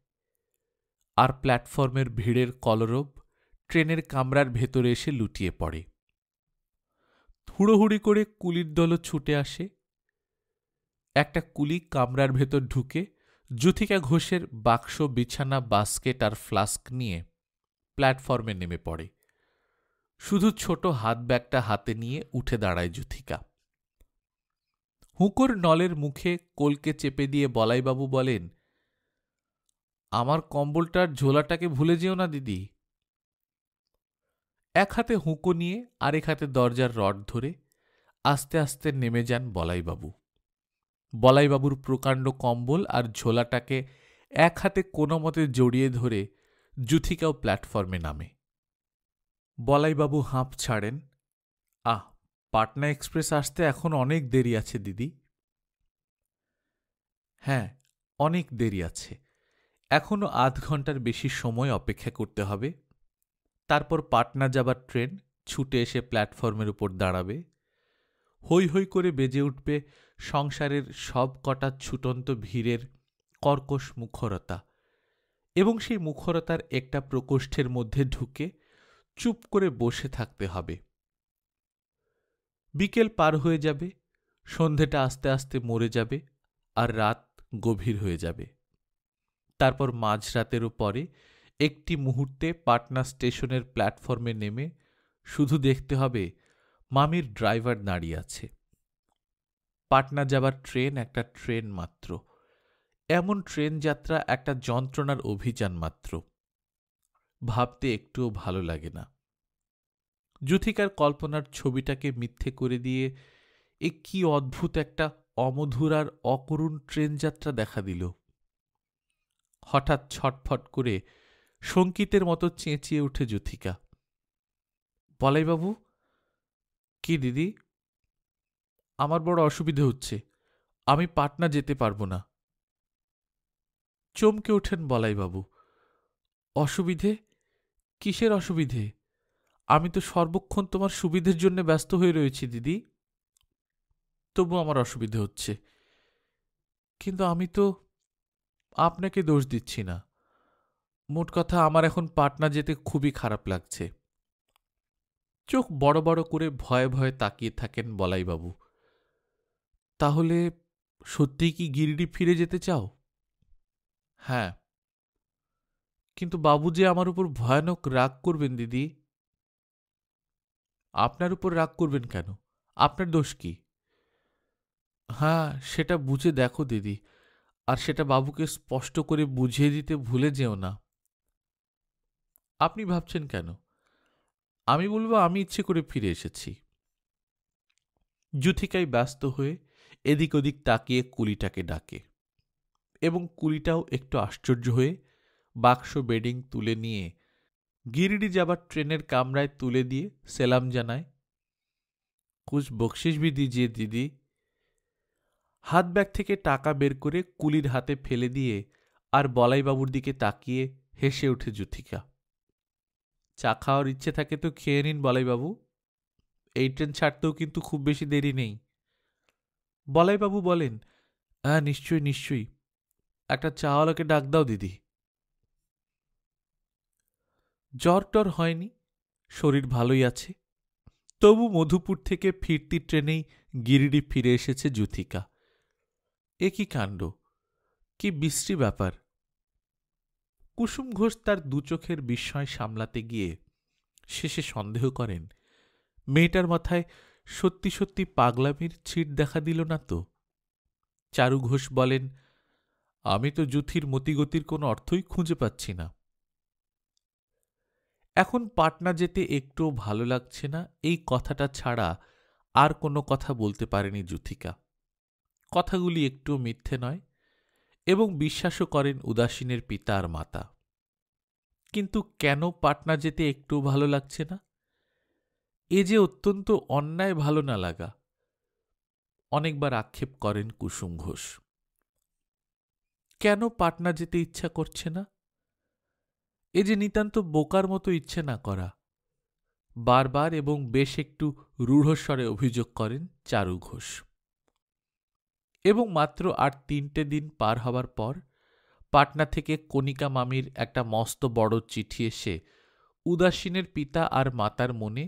Speaker 1: আর প্ল্যাটফর্মের ভিড়ের কলরব ট্রেনের কামরার ভেতরে এসে লুটিয়ে পড়ে। হুড়োহুড়ি করে কুলির দলও ছুটে আসে। একটা কুলি কামরার ভেতর ঢুকে যুথিকা ঘোষের বাক্স, বিছানা, বাস্কেট আর ফ্লাস্ক নিয়ে প্ল্যাটফর্মে নেমে পড়ে। শুধু ছোট হাত ব্যাগটা হাতে নিয়ে উঠে দাঁড়ায় যুথিকা। হুঁকোর নলের মুখে কোলকে চেপে দিয়ে বলাইবাবু বলেন, আমার কম্বলটার ঝোলাটাকে ভুলে যেও না দিদি। এক হাতে হুঁকো নিয়ে আরেক হাতে দরজার রড ধরে আস্তে আস্তে নেমে যান বলাইবাবু। বলাইবাবুর প্রকাণ্ড কম্বল আর ঝোলাটাকে এক হাতে কোনো মতে জড়িয়ে ধরে যুথিকাও প্ল্যাটফর্মে নামে। বলাইবাবু হাঁপ ছাড়েন, পাটনা এক্সপ্রেস আসতে এখন অনেক দেরি আছে দিদি। হ্যাঁ, অনেক দেরি আছে, এখনো আধ ঘন্টার বেশি সময় অপেক্ষা করতে হবে। তারপর পাটনা যাবার ট্রেন ছুটে এসে প্ল্যাটফর্মের উপর দাঁড়াবে। হৈ হৈ করে বেজে উঠবে সংসারের সব কটা ছুটন্ত ভিড়ের কর্কশ মুখরতা, এবং সেই মুখরতার একটা প্রকোষ্ঠের মধ্যে ঢুকে চুপ করে বসে থাকতে হবে। বিকেল পার হয়ে যাবে, সন্ধেটা আস্তে আস্তে মরে যাবে, আর রাত গভীর হয়ে যাবে। তারপর মাঝরাতেরও পরে একটি মুহূর্তে পাটনা স্টেশনের প্ল্যাটফর্মে নেমে শুধু দেখতে হবে মামির ড্রাইভার দাঁড়িয়ে আছে। পাটনা যাবার ট্রেন একটা ট্রেন মাত্র, এমন ট্রেন যাত্রা একটা যন্ত্রণার অভিযান মাত্র। ভাবতে একটুও ভালো লাগে না। যুথিকার কল্পনার ছবিটাকে মিথ্যে করে দিয়ে এ কি অদ্ভুত একটা অমধুর আর অকরুণ ট্রেন যাত্রা দেখা দিল। হঠাৎ ছটফট করে শঙ্কিতের মতো চেঁচিয়ে উঠে যুথিকা, বলাইবাবু! কি দিদি? আমার বড় অসুবিধে হচ্ছে, আমি পাটনা যেতে পারবো না। চমকে ওঠেন বলাইবাবু। অসুবিধে? কিসের অসুবিধে? আমি তো সর্বক্ষণ তোমার সুবিধের জন্য ব্যস্ত হয়ে রয়েছি দিদি। তবু আমার অসুবিধে হচ্ছে। কিন্তু আমি তো আপনাকে দোষ দিচ্ছি না। মোট কথা, আমার এখন পাটনা যেতে খুবই খারাপ লাগছে। চোখ বড় বড় করে ভয়ে ভয়ে তাকিয়ে থাকেন বলাইবাবু। তাহলে সত্যিই কি গিরিডি ফিরে যেতে চাও? হ্যাঁ। কিন্তু বাবু যে আমার উপর ভয়ানক রাগ করবেন দিদি। আপনার উপর রাগ করবেন কেন? আপনার দোষ কি? হ্যাঁ, সেটা বুঝে দেখো দিদি, আর সেটা বাবুকে স্পষ্ট করে বুঝিয়ে দিতে ভুলে যেও না। আপনি ভাবছেন কেন? আমি বলবো আমি ইচ্ছে করে ফিরে এসেছি। যুথিকাই ব্যস্ত হয়ে এদিক ওদিক তাকিয়ে কুলিটাকে ডাকে, এবং কুলিটাও একটু আশ্চর্য হয়ে বাক্স বেডিং তুলে নিয়ে গিরিডি যাবার ট্রেনের কামরায় তুলে দিয়ে সেলাম জানায়, কুছ বকশিস ভি দিজিয়ে দিদি। হাত ব্যাগ থেকে টাকা বের করে কুলির হাতে ফেলে দিয়ে আর বলাইবাবুর দিকে তাকিয়ে হেসে ওঠে যুথিকা। চা খাওয়ার ইচ্ছে থাকে তো খেয়ে নিন বলাইবাবু, এই ট্রেন ছাড়তেও কিন্তু খুব বেশি দেরি নেই। বলাইবাবু বলেন, হ্যাঁ নিশ্চয়ই নিশ্চয়ই, একটা চাওয়ালাকে ডাক দাও দিদি। জ্বর টর হয়নি, শরীর ভালোই আছে। তবু মধুপুর থেকে ফিরতি ট্রেনেই গিরিডি ফিরে এসেছে যুথিকা। এ কি কাণ্ড, কি বিশ্রী ব্যাপার! কুসুম ঘোষ তার দু চোখের বিস্ময় সামলাতে গিয়ে শেষে সন্দেহ করেন, মেয়েটার মাথায় সত্যি সত্যি পাগলামির ছিট দেখা দিল না তো। চারু ঘোষ বলেন, আমি তো যুথির মতিগতির কোনো অর্থই খুঁজে পাচ্ছি না। এখন পাটনা যেতে একটুও ভালো লাগছে না, এই কথাটা ছাড়া আর কোনো কথা বলতে পারেনি যুথিকা। কথাগুলি একটুও মিথ্যে নয়, এবং বিশ্বাসও করেন উদাসীনের পিতা আর মাতা। কিন্তু কেন পাটনা যেতে একটু ভালো লাগছে না? এ যে অত্যন্ত অন্যায় ভালো না লাগা। অনেকবার আক্ষেপ করেন কুসুম ঘোষ। কেন পাটনা যেতে ইচ্ছা করছে না? এ যে নিতান্ত বোকার মতো ইচ্ছে না করা। বারবার এবং বেশ একটু রূঢ়স্বরে অভিযোগ করেন চারু ঘোষ। এবং মাত্র আর 3টে দিন পার হবার পর পাটনা থেকে কণিকা মামির একটা মস্ত বড় চিঠি এসে উদাসীনের পিতা আর মাতার মনে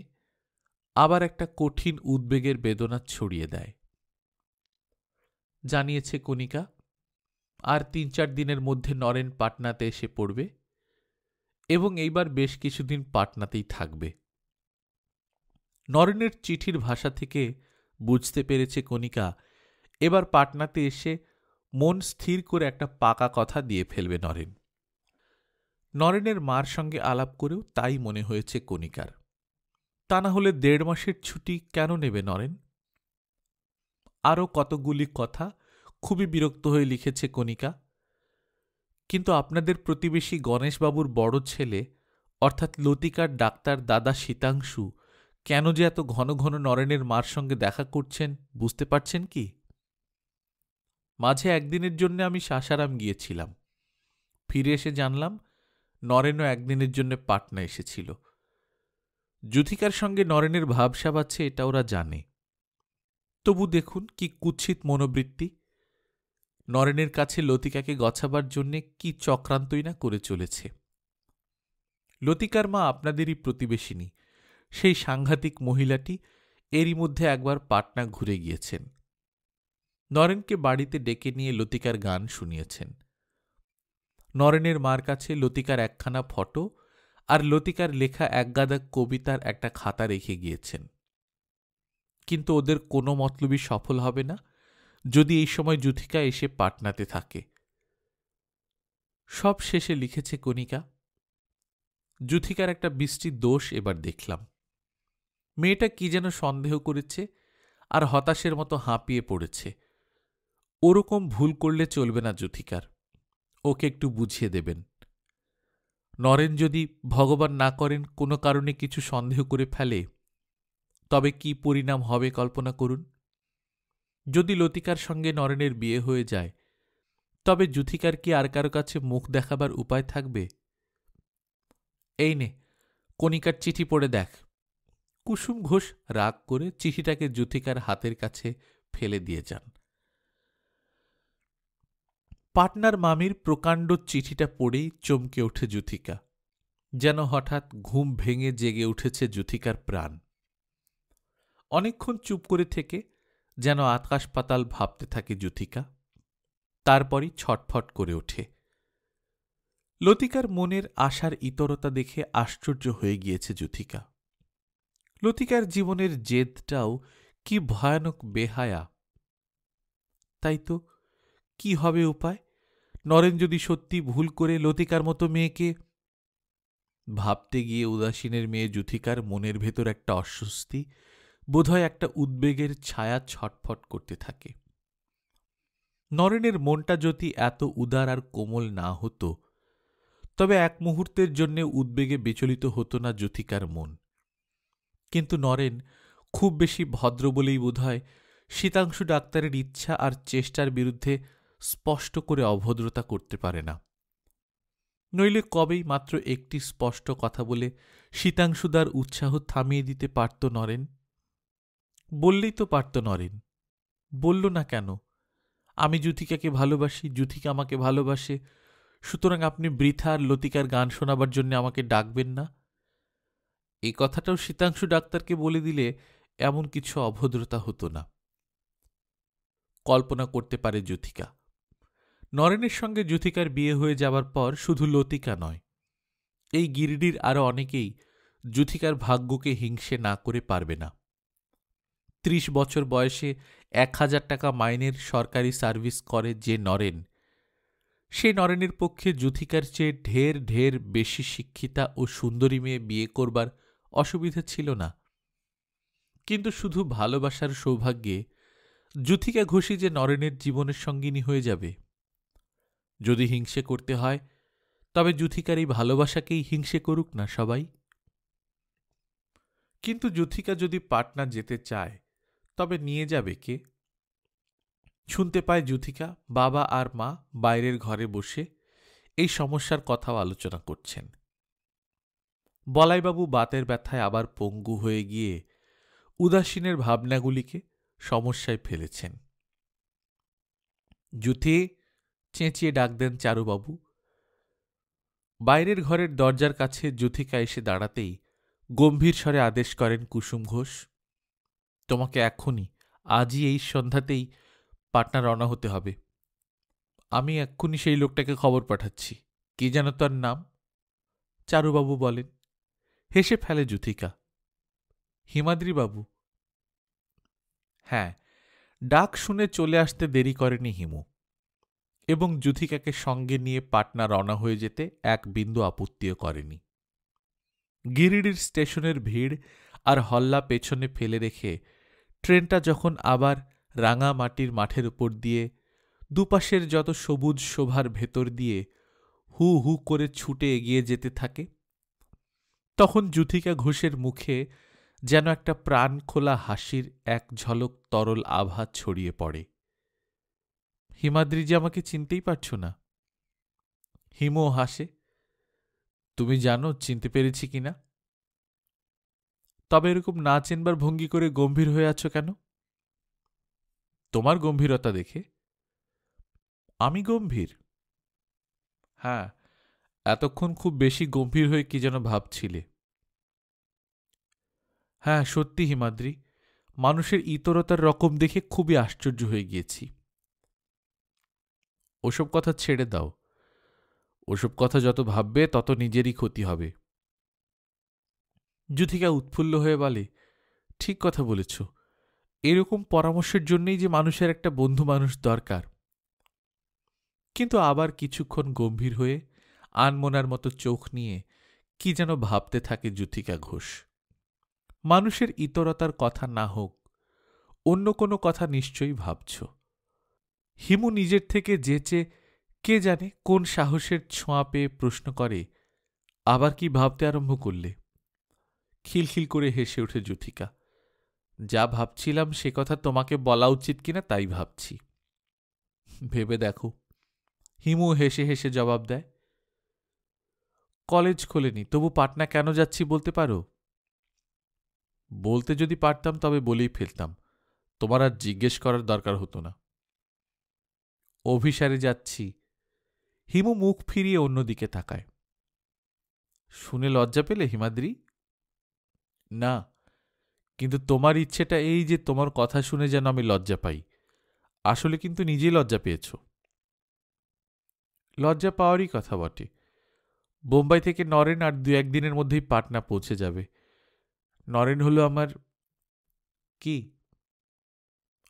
Speaker 1: আবার একটা কঠিন উদ্বেগের বেদনা ছড়িয়ে দেয়। জানিয়েছে কণিকা। আর ৩-৪ দিনের মধ্যে নরেন পাটনাতে এসে পড়বে এবং এইবার বেশ কিছুদিন পাটনাতেই থাকবে। নরেনের চিঠির ভাষা থেকে বুঝতে পেরেছে কণিকা এবার পাটনাতে এসে মন স্থির করে একটা পাকা কথা দিয়ে ফেলবে নরেন। নরেনের মার সঙ্গে আলাপ করেও তাই মনে হয়েছে কণিকার। তা না হলে ১.৫ মাসের ছুটি কেন নেবে নরেন? আরও কতগুলি কথা খুবই বিরক্ত হয়ে লিখেছে কণিকা। কিন্তু আপনাদের প্রতিবেশী গণেশবাবুর বড় ছেলে অর্থাৎ লতিকার ডাক্তার দাদা শীতাংশু কেন যে এত ঘন ঘন নরেনের মার সঙ্গে দেখা করছেন বুঝতে পারছেন কি? মাঝে একদিনের জন্য আমি সাসারাম গিয়েছিলাম। ফিরে এসে জানলাম নরেনও একদিনের জন্য পাটনা এসেছিল। যুথিকার সঙ্গে নরেনের ভাবসাব আছে এটা ওরা জানে। তবু দেখুন কি কুৎসিত মনোবৃত্তি! নরেনের কাছে লতিকাকে গছাবার জন্যে কি চক্রান্তই না করে চলেছে। লতিকার মা আপনাদেরই প্রতিবেশিনী, সেই সাংঘাতিক মহিলাটি এরই মধ্যে একবার পাটনা ঘুরে গিয়েছেন। নরেনকে বাড়িতে ডেকে নিয়ে লতিকার গান শুনিয়েছেন। নরেনের মার কাছে লতিকার একখানা ফটো আর লতিকার লেখা একগাদা কবিতার একটা খাতা রেখে গিয়েছেন। কিন্তু ওদের কোনো মতলবই সফল হবে না যদি এই সময় যুথিকা এসে পাটনাতে থাকে। সব শেষে লিখেছে কণিকা, যুথিকার একটা বৃষ্টির দোষ এবার দেখলাম। মেয়েটা কি যেন সন্দেহ করেছে আর হতাশের মতো হাঁপিয়ে পড়েছে। ওরকম ভুল করলে চলবে না যুথিকার, ওকে একটু বুঝিয়ে দেবেন। নরেন যদি ভগবান না করেন কোনো কারণে কিছু সন্দেহ করে ফেলে তবে কি পরিণাম হবে কল্পনা করুন। যদি লতিকার সঙ্গে নরেনের বিয়ে হয়ে যায় তবে যুথিকার কি আর কারো কাছে মুখ দেখাবার উপায় থাকবে? এই নে কণিকার চিঠি পড়ে দেখ। কুসুম ঘোষ রাগ করে চিঠিটাকে যুথিকার হাতের কাছে ফেলে দিয়ে যান। পাটনার মামির প্রকাণ্ড চিঠিটা পড়েই চমকে ওঠে যুথিকা, যেন হঠাৎ ঘুম ভেঙে জেগে উঠেছে যুথিকার প্রাণ। অনেকক্ষণ চুপ করে থেকে যেন আকাশ পাতাল ভাবতে থাকে যুথিকা, তারপরই ছটফট করে ওঠে। লতিকার মনের আশার ইতরতা দেখে আশ্চর্য হয়ে গিয়েছে যুথিকা। লতিকার জীবনের জেদটাও কি ভয়ানক বেহায়া! তাই তো, কি হবে উপায়? নরেন যদি সত্যি ভুল করে লতিকার মতো মেয়েকে... ভাবতে গিয়ে উদাসীনের মেয়ে যুথিকার মনের ভেতর একটা অস্বস্তি, বোধহয় একটা উদ্বেগের ছায়া ছটফট করতে থাকে। নরেনের মনটা যদি এত উদার আর কোমল না হতো তবে এক মুহূর্তের জন্য উদ্বেগে বিচলিত হতো না যুথিকার মন। কিন্তু নরেন খুব বেশি ভদ্র বলেই বোধহয় শীতাংশু ডাক্তারের ইচ্ছা আর চেষ্টার বিরুদ্ধে স্পষ্ট করে অভদ্রতা করতে পারে না। নইলে কবেই মাত্র একটি স্পষ্ট কথা বলে শীতাংশুদার উৎসাহ থামিয়ে দিতে পারত নরেন। বললেই তো পারত নরেন। বলল না কেন? আমি যুথিকাকে ভালোবাসি, যুথিকা আমাকে ভালোবাসে, সুতরাং আপনি বৃথা আর লতিকার গান শোনাবার জন্য আমাকে ডাকবেন না। এই কথাটাও শীতাংশু ডাক্তারকে বলে দিলে এমন কিছু অভদ্রতা হতো না। কল্পনা করতে পারে যুথিকা, নরেনের সঙ্গে যুথিকার বিয়ে হয়ে যাবার পর শুধু লতিকা নয়, এই গিরিডির আরও অনেকেই যুথিকার ভাগ্যকে হিংসে না করে পারবে না। ৩০ বছর বয়সে ১,০০০ টাকা মাইনের সরকারি সার্ভিস করে যে নরেন, সেই নরেনের পক্ষে যুথিকার চেয়ে ঢের ঢের বেশি শিক্ষিতা ও সুন্দরী মেয়ে বিয়ে করবার অসুবিধা ছিল না। কিন্তু শুধু ভালোবাসার সৌভাগ্যে যুথিকা ঘোষী যে নরেনের জীবনের সঙ্গিনী হয়ে যাবে। যদি হিংসে করতে হয় তবে যুথিকার এই ভালোবাসাকেই হিংসে করুক না সবাই। কিন্তু যুথিকা যদি পাটনা যেতে চায় তবে নিয়ে যাবে কে? শুনতে পায় যুথিকা বাবা আর মা বাইরের ঘরে বসে এই সমস্যার কথাও আলোচনা করছেন। বলাইবাবু বাতের ব্যথায় আবার পঙ্গু হয়ে গিয়ে উদাসীনের ভাবনাগুলিকে সমস্যায় ফেলেছেন। যুথি, চেঁচিয়ে ডাক দেন চারুবাবু। বাইরের ঘরের দরজার কাছে যুথিকা এসে দাঁড়াতেই গম্ভীর স্বরে আদেশ করেন কুসুম ঘোষ, তোমাকে এখনই, আজই এই সন্ধ্যাতেই পাটনা রওনা হতে হবে। আমি এক্ষুনি সেই লোকটাকে খবর পাঠাচ্ছি। কি যেন তার নাম? চারুবাবু বলেন। হেসে ফেলে যুথিকা। হিমাদ্রিবাবু? হ্যাঁ, ডাক শুনে চলে আসতে দেরি করেনি হিমু, এবং যুথিকাকে সঙ্গে নিয়ে পাটনা রওনা হয়ে যেতে এক বিন্দু আপত্তিও করেনি। গিরিডির স্টেশনের ভিড় আর হল্লা পেছনে ফেলে রেখে ট্রেনটা যখন আবার রাঙা মাটির মাঠের উপর দিয়ে দুপাশের যত সবুজ শোভার ভেতর দিয়ে হু হু করে ছুটে এগিয়ে যেতে থাকে, তখন যুথিকা ঘোষের মুখে যেন একটা প্রাণ খোলা হাসির এক ঝলক তরল আভা ছড়িয়ে পড়ে। হিমাদ্রি যে আমাকে চিনতেই পারছ না? হিমও হাসে। তুমি জানো চিনতে পেরেছি কিনা? তবে এরকম না চেনবার ভঙ্গি করে গম্ভীর হয়ে আছো কেন? তোমার গম্ভীরতা দেখে। আমি গম্ভীর? হ্যাঁ, এতক্ষণ খুব বেশি গম্ভীর হয়ে কি যেন ভাবছিলে। হ্যাঁ, সত্যি হিমাদ্রি, মানুষের ইতরতার রকম দেখে খুবই আশ্চর্য হয়ে গিয়েছি। ওসব কথা ছেড়ে দাও। ওসব কথা যত ভাববে তত নিজেরই ক্ষতি হবে। যুথিকা উৎফুল্ল হয়ে বলে, ঠিক কথা বলেছ। এরকম পরামর্শের জন্যই যে মানুষের একটা বন্ধু মানুষ দরকার। কিন্তু আবার কিছুক্ষণ গম্ভীর হয়ে আনমনার মতো চোখ নিয়ে কি যেন ভাবতে থাকে যুথিকা ঘোষ। মানুষের ইতরতার কথা না হোক, অন্য কোনো কথা নিশ্চয়ই ভাবছ। হিমু নিজের থেকে যেচে কে জানে কোন সাহসের ছোঁয়া পেয়ে প্রশ্ন করে, আবার কি ভাবতে আরম্ভ করলে? খিলখিল করে হেসে ওঠে যুথিকা। যা ভাবছিলাম সে কথা তোমাকে বলা উচিত কিনা তাই ভাবছি। ভেবে দেখো। হিমু হেসে হেসে জবাব দেয়। কলেজ খোলেনি, তবু পাটনা কেন যাচ্ছি বলতে পারো? বলতে যদি পারতাম তবে বলেই ফেলতাম, তোমার আর জিজ্ঞেস করার দরকার হতো না। অভিসারে যাচ্ছি। হিমু মুখ ফিরিয়ে অন্যদিকে তাকায়। শুনে লজ্জা পেলে হিমাদ্রি? না, কিন্তু তোমার ইচ্ছেটা এই যে তোমার কথা শুনে যেন আমি লজ্জা পাই। আসলে কিন্তু নিজেই লজ্জা পেয়েছ। লজ্জা পাওয়ারই কথা বটে। বোম্বাই থেকে নরেন আর 2-1 দিনের মধ্যেই পাটনা পৌঁছে যাবে। নরেন হলো আমার কি?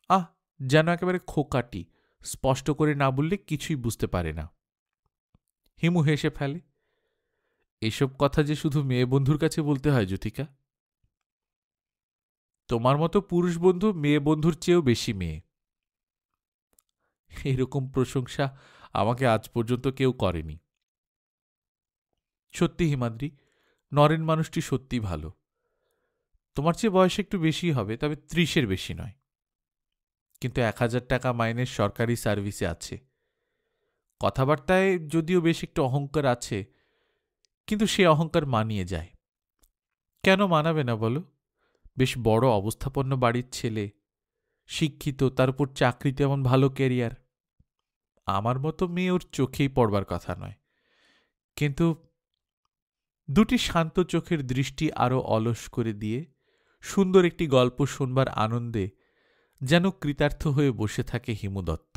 Speaker 1: আহ, যেন একেবারে খোকাটি, স্পষ্ট করে না বললে কিছুই বুঝতে পারে না। হিমু হেসে ফেলে। এসব কথা যে শুধু মেয়ে বন্ধুর কাছে বলতে হয় যুথিকা। তোমার মতো পুরুষ বন্ধু মেয়ে বন্ধুর চেয়েও বেশি মেয়ে। এরকম প্রশংসা আমাকে আজ পর্যন্ত কেউ করেনি। সত্যি হিমাদ্রি, নরেন মানুষটি সত্যি ভালো। তোমার চেয়ে বয়স একটু বেশি হবে, তবে 30-এর বেশি নয়। কিন্তু 1000 টাকা মাইনের সরকারি সার্ভিসে আছে। কথাবার্তায় যদিও বেশ একটু অহংকার আছে, কিন্তু সে অহংকার মানিয়ে যায়। কেন মানাবে না বলো? বেশ বড় অবস্থাপন্ন বাড়ির ছেলে, শিক্ষিত, তার উপর চাকরিতে এমন ভালো ক্যারিয়ার। আমার মতো মেয়ে ওর চোখেই পড়বার কথা নয়। কিন্তু দুটি শান্ত চোখের দৃষ্টি আরো অলস করে দিয়ে সুন্দর একটি গল্প শুনবার আনন্দে যেন কৃতার্থ হয়ে বসে থাকে হিমু দত্ত।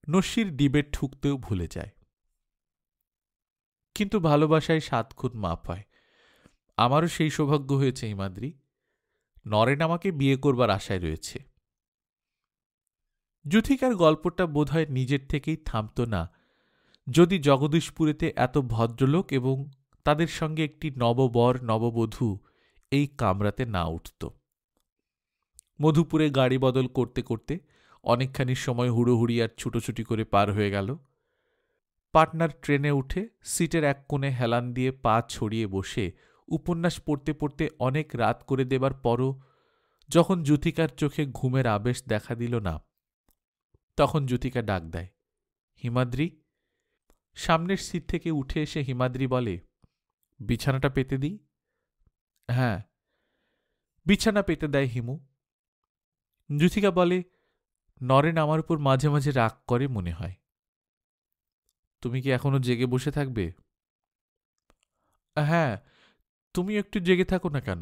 Speaker 1: নস্যির ডিবে ঠুকতেও ভুলে যায়। কিন্তু ভালোবাসায় 7 খুন মাপ হয়। আমারও সেই সৌভাগ্য হয়েছে হিমাদ্রি। নরেন আমাকে বিয়ে করবার আশায় রয়েছে। যুথিকার গল্পটা বোধহয় নিজের থেকেই থামত না যদি জগদীশপুরেতে এত ভদ্রলোক এবং তাদের সঙ্গে একটি নববর নববধূ এই কামরাতে না উঠত। মধুপুরে গাড়ি বদল করতে করতে অনেকখানি সময় হুড়োহুড়ি আর ছুটোছুটি করে পার হয়ে গেল। পাটনার ট্রেনে উঠে সিটের এক কোণে হেলান দিয়ে পা ছড়িয়ে বসে উপন্যাস পড়তে পড়তে অনেক রাত করে দেবার পরও যখন যুথিকার চোখে ঘুমের আবেশ দেখা দিল না, তখন যুথিকা ডাক দেয়, হিমাদ্রি। সামনের সিট থেকে উঠে এসে হিমাদ্রি বলে, বিছানাটা পেতে দিই? হ্যাঁ। বিছানা পেতে দেয় হিমু। যুথিকা বলে, নরেন আমার উপর মাঝে মাঝে রাগ করে মনে হয়। তুমি কি এখনো জেগে বসে থাকবে? হ্যাঁ, তুমি একটু জেগে থাকো না কেন?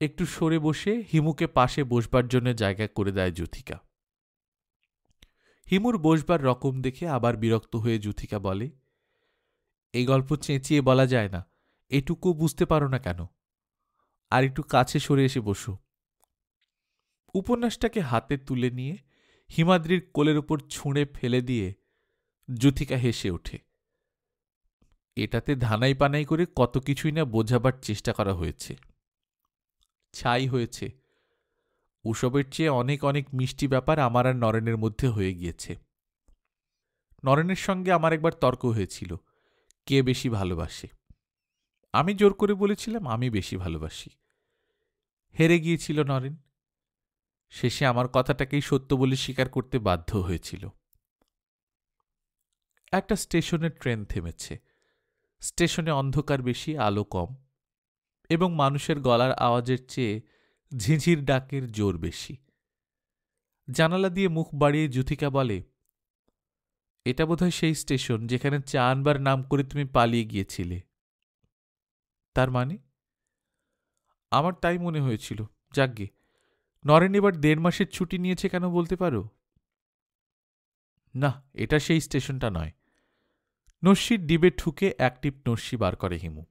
Speaker 1: একটু সরে বসে হিমুকে পাশে বসবার জন্য জায়গা করে দেয় যুথিকা। হিমুর বসবার রকম দেখে আবার বিরক্ত হয়ে যুথিকা বলে, এই গল্প চেঁচিয়ে বলা যায় না, এটুকু বুঝতে পারো না কেন? আর একটু কাছে সরে এসে বসো। উপন্যাসটাকে হাতে তুলে নিয়ে হিমাদ্রির কোলের উপর ছুঁড়ে ফেলে দিয়ে যুথিকা হেসে ওঠে। এটাতে ধানাই পানাই করে কত কিছুই না বোঝাবার চেষ্টা করা হয়েছে। ছাই হয়েছে। ওসবের চেয়ে অনেক অনেক মিষ্টি ব্যাপার আমার আর নরেনের মধ্যে হয়ে গিয়েছে। নরেনের সঙ্গে আমার একবার তর্ক হয়েছিল, কে বেশি ভালোবাসে। আমি জোর করে বলেছিলাম আমি বেশি ভালোবাসি। হেরে গিয়েছিল নরেন। শেষে আমার কথাটাকেই সত্য বলে স্বীকার করতে বাধ্য হয়েছিল। একটা স্টেশনে ট্রেন থেমেছে। স্টেশনে অন্ধকার বেশি, আলো কম, এবং মানুষের গলার আওয়াজের চেয়ে ঝিঁঝির ডাকের জোর বেশি। জানালা দিয়ে মুখ বাড়িয়ে যুথিকা বলে, এটা বোধহয় সেই স্টেশন যেখানে ৪ বার নাম করে তুমি পালিয়ে গিয়েছিলে। তার মানে? আমার তাই মনে হয়েছিল। যাকগে, নরেন এবার ১.৫ মাসের ছুটি নিয়েছে কেন বলতে পারো? না, এটা সেই স্টেশনটা নয়। নস্যির ডিবে ঠুকে এক টিপ নস্যি বার করে হিমু।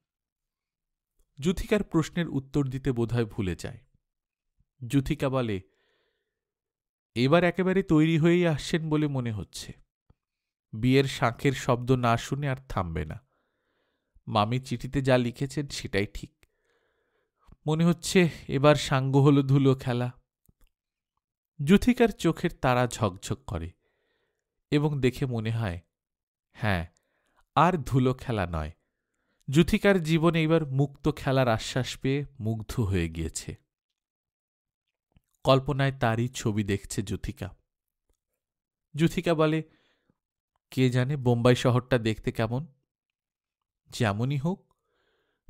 Speaker 1: যুথিকার প্রশ্নের উত্তর দিতে বোধহয় ভুলে যায়। যুথিকা বলে, এবার একেবারে তৈরি হয়েই আসছেন বলে মনে হচ্ছে। বিয়ের শাঁখের শব্দ না শুনে আর থামবে না। মামি চিঠিতে যা লিখেছেন সেটাই ঠিক। মনে হচ্ছে এবার সাঙ্গ হলো ধুলো খেলা। যুথিকার চোখের তারা ঝকঝক করে এবং দেখে মনে হয়, হ্যাঁ, আর ধুলো খেলা নয়, যুথিকার জীবনে এবার মুক্ত খেলার আশ্বাস পেয়ে মুগ্ধ হয়ে গিয়েছে। কল্পনায় তারই ছবি দেখছে যুথিকা। যুথিকা বলে, কে জানে বোম্বাই শহরটা দেখতে কেমন? যেমনই হোক,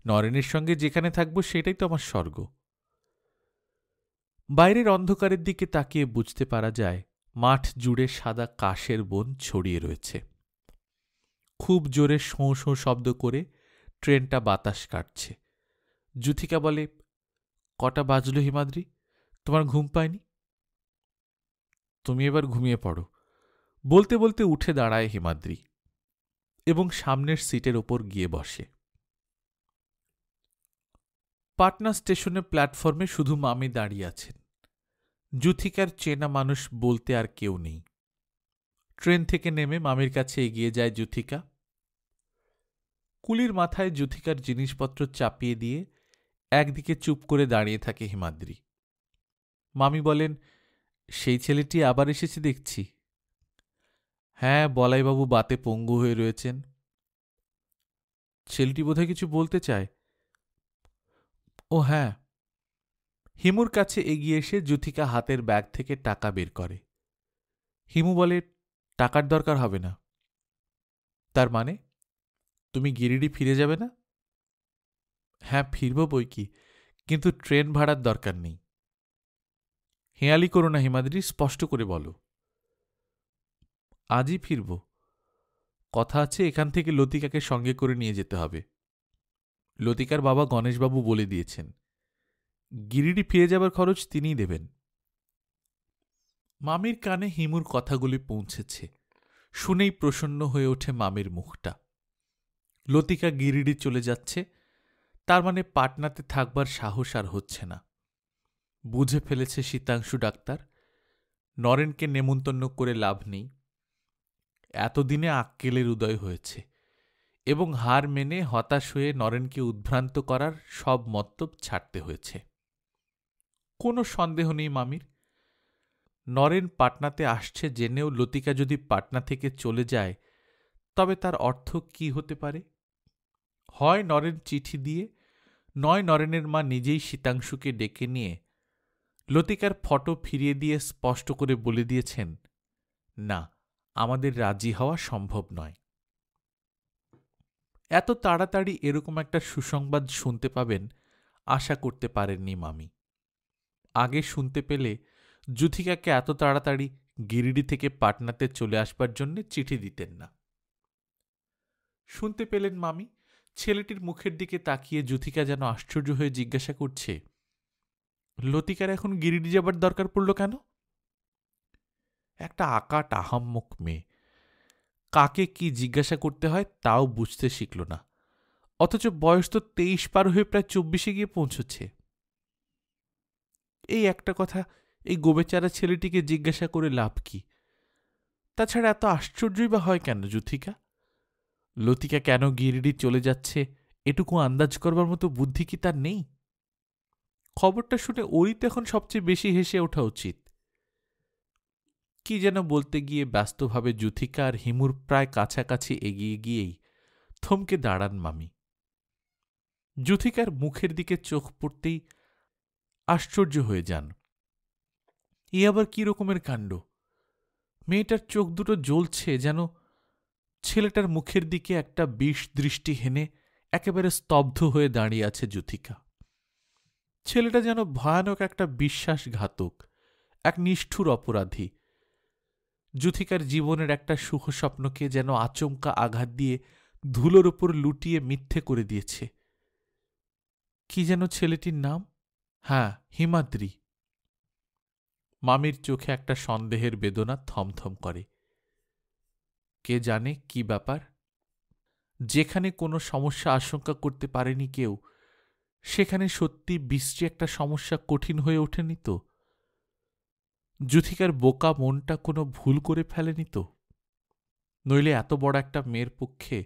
Speaker 1: নরেনের সঙ্গে যেখানে থাকবো সেটাই তো আমার স্বর্গ। বাইরের অন্ধকারের দিকে তাকিয়ে বুঝতে পারা যায় মাঠ জুড়ে সাদা কাশের বন ছড়িয়ে রয়েছে। খুব জোরে শোঁ শোঁ শব্দ করে ট্রেনটা বাতাস কাটছে। যুথিকা বলে, কটা বাজল হিমাদ্রি? তোমার ঘুম পায়নি? তুমি এবার ঘুমিয়ে পড়ো। বলতে বলতে উঠে দাঁড়ায় হিমাদ্রি এবং সামনের সিটের ওপর গিয়ে বসে। পাটনা স্টেশনে প্ল্যাটফর্মে শুধু মামি দাঁড়িয়ে আছেন। যুথিকার চেনা মানুষ বলতে আর কেউ নেই। ট্রেন থেকে নেমে মামির কাছে এগিয়ে যায় যুথিকা। কুলির মাথায় যুথিকার জিনিসপত্র চাপিয়ে দিয়ে একদিকে চুপ করে দাঁড়িয়ে থাকে হিমাদ্রি। মামি বলেন, সেই ছেলেটি আবার এসেছে দেখছি। হ্যাঁ, বলাইবাবু বাতে পঙ্গু হয়ে রয়েছেন। ছেলেটি বোধহয় কিছু বলতে চায়। ও হ্যাঁ। হিমুর কাছে এগিয়ে এসে যুথিকা হাতের ব্যাগ থেকে টাকা বের করে। হিমু বলে, টাকার দরকার হবে না। তার মানে? তুমি গিরিডি ফিরে যাবে না? হ্যাঁ, ফিরব বই কি, কিন্তু ট্রেন ভাড়ার দরকার নেই। হেঁয়ালি করো না হিমাদ্রি, স্পষ্ট করে বলো। আজই ফিরব। কথা আছে, এখান থেকে লতিকাকে সঙ্গে করে নিয়ে যেতে হবে। লতিকার বাবা গণেশবাবু বলে দিয়েছেন, গিরিডি ফিরে যাবার খরচ তিনিই দেবেন। মামির কানে হিমুর কথাগুলি পৌঁছেছে। শুনেই প্রসন্ন হয়ে ওঠে মামির মুখটা। লতিকা গিরিডি চলে যাচ্ছে, তার মানে পাটনাতে থাকবার সাহস আর হচ্ছে না। বুঝে ফেলেছে শীতাংশু ডাক্তার, নরেনকে নেমন্তন্ন করে লাভ নেই। এতদিনে আক্কেলের উদয় হয়েছে এবং হার মেনে হতাশ হয়ে নরেনকে উদ্ভ্রান্ত করার সব মত্তব ছাড়তে হয়েছে। কোনো সন্দেহ নেই মামির, নরেন পাটনাতে আসছে জেনেও লতিকা যদি পাটনা থেকে চলে যায় তবে তার অর্থ কি হতে পারে? হয় নরেন চিঠি দিয়ে, নয় নরেনের মা নিজেই শীতাংশুকে ডেকে নিয়ে লতিকার ফটো ফিরিয়ে দিয়ে স্পষ্ট করে বলে দিয়েছেন, না, আমাদের রাজি হওয়া সম্ভব নয়। এত তাড়াতাড়ি এরকম একটা সুসংবাদ শুনতে পাবেন আশা করতে পারেননি মামি। আগে শুনতে পেলে যুথিকাকে এত তাড়াতাড়ি গিরিডি থেকে পাটনাতে চলে আসবার জন্য চিঠি দিতেন না। শুনতে পেলেন মামি, ছেলেটির মুখের দিকে তাকিয়ে যুথিকা যেন আশ্চর্য হয়ে জিজ্ঞাসা করছে, লতিকার এখন গিরিডি যাবার দরকার পড়ল কেন? একটা আকাট আহাম্মক মেয়ে, কাকে কি জিজ্ঞাসা করতে হয় তাও বুঝতে শিখল না, অথচ বয়স তো 23 পার হয়ে প্রায় 24-এ গিয়ে পৌঁছচ্ছে। এই একটা কথা এই গোবেচারা ছেলেটিকে জিজ্ঞাসা করে লাভ কি? তাছাড়া এত আশ্চর্যই বা হয় কেন যুথিকা? লতিকা কেন গিরিডি চলে যাচ্ছে এটুকু আন্দাজ করবার মতো বুদ্ধি কি তার নেই? খবরটা শুনে ওরই তো এখন সবচেয়ে বেশি হেসে ওঠা উচিত। কি যেন বলতে গিয়ে ব্যস্তভাবে যুথিকা আর হিমুর প্রায় কাছাকাছি এগিয়ে গিয়েই থমকে দাঁড়ান মামি। যুথিকার মুখের দিকে চোখ পড়তেই আশ্চর্য হয়ে যান। এ আবার কি রকমের কাণ্ড! মেয়েটার চোখ দুটো জ্বলছে, যেন ছেলেটার মুখের দিকে একটা বিষ দৃষ্টি হেনে একেবারে স্তব্ধ হয়ে দাঁড়িয়ে আছে যুথিকা। ছেলেটা যেন ভয়ানক একটা বিশ্বাসঘাতক, এক নিষ্ঠুর অপরাধী। যুথিকার জীবনের একটা সুখ স্বপ্নকে যেন আচমকা আঘাত দিয়ে ধুলোর ওপর লুটিয়ে মিথ্যে করে দিয়েছে। কি যেন ছেলেটির নাম? হ্যাঁ, হিমাদ্রি। মামির চোখে একটা সন্দেহের বেদনা থমথম করে। কে জানে কি ব্যাপার? যেখানে কোনো সমস্যা আশঙ্কা করতে পারেনি কেউ, সেখানে সত্যি বিশ্রী একটা সমস্যা কঠিন হয়ে ওঠেনি তো? যুথিকার বোকা মনটা কোনো ভুল করে ফেলেনি তো? নইলে এত বড় একটা মেয়ের পক্ষে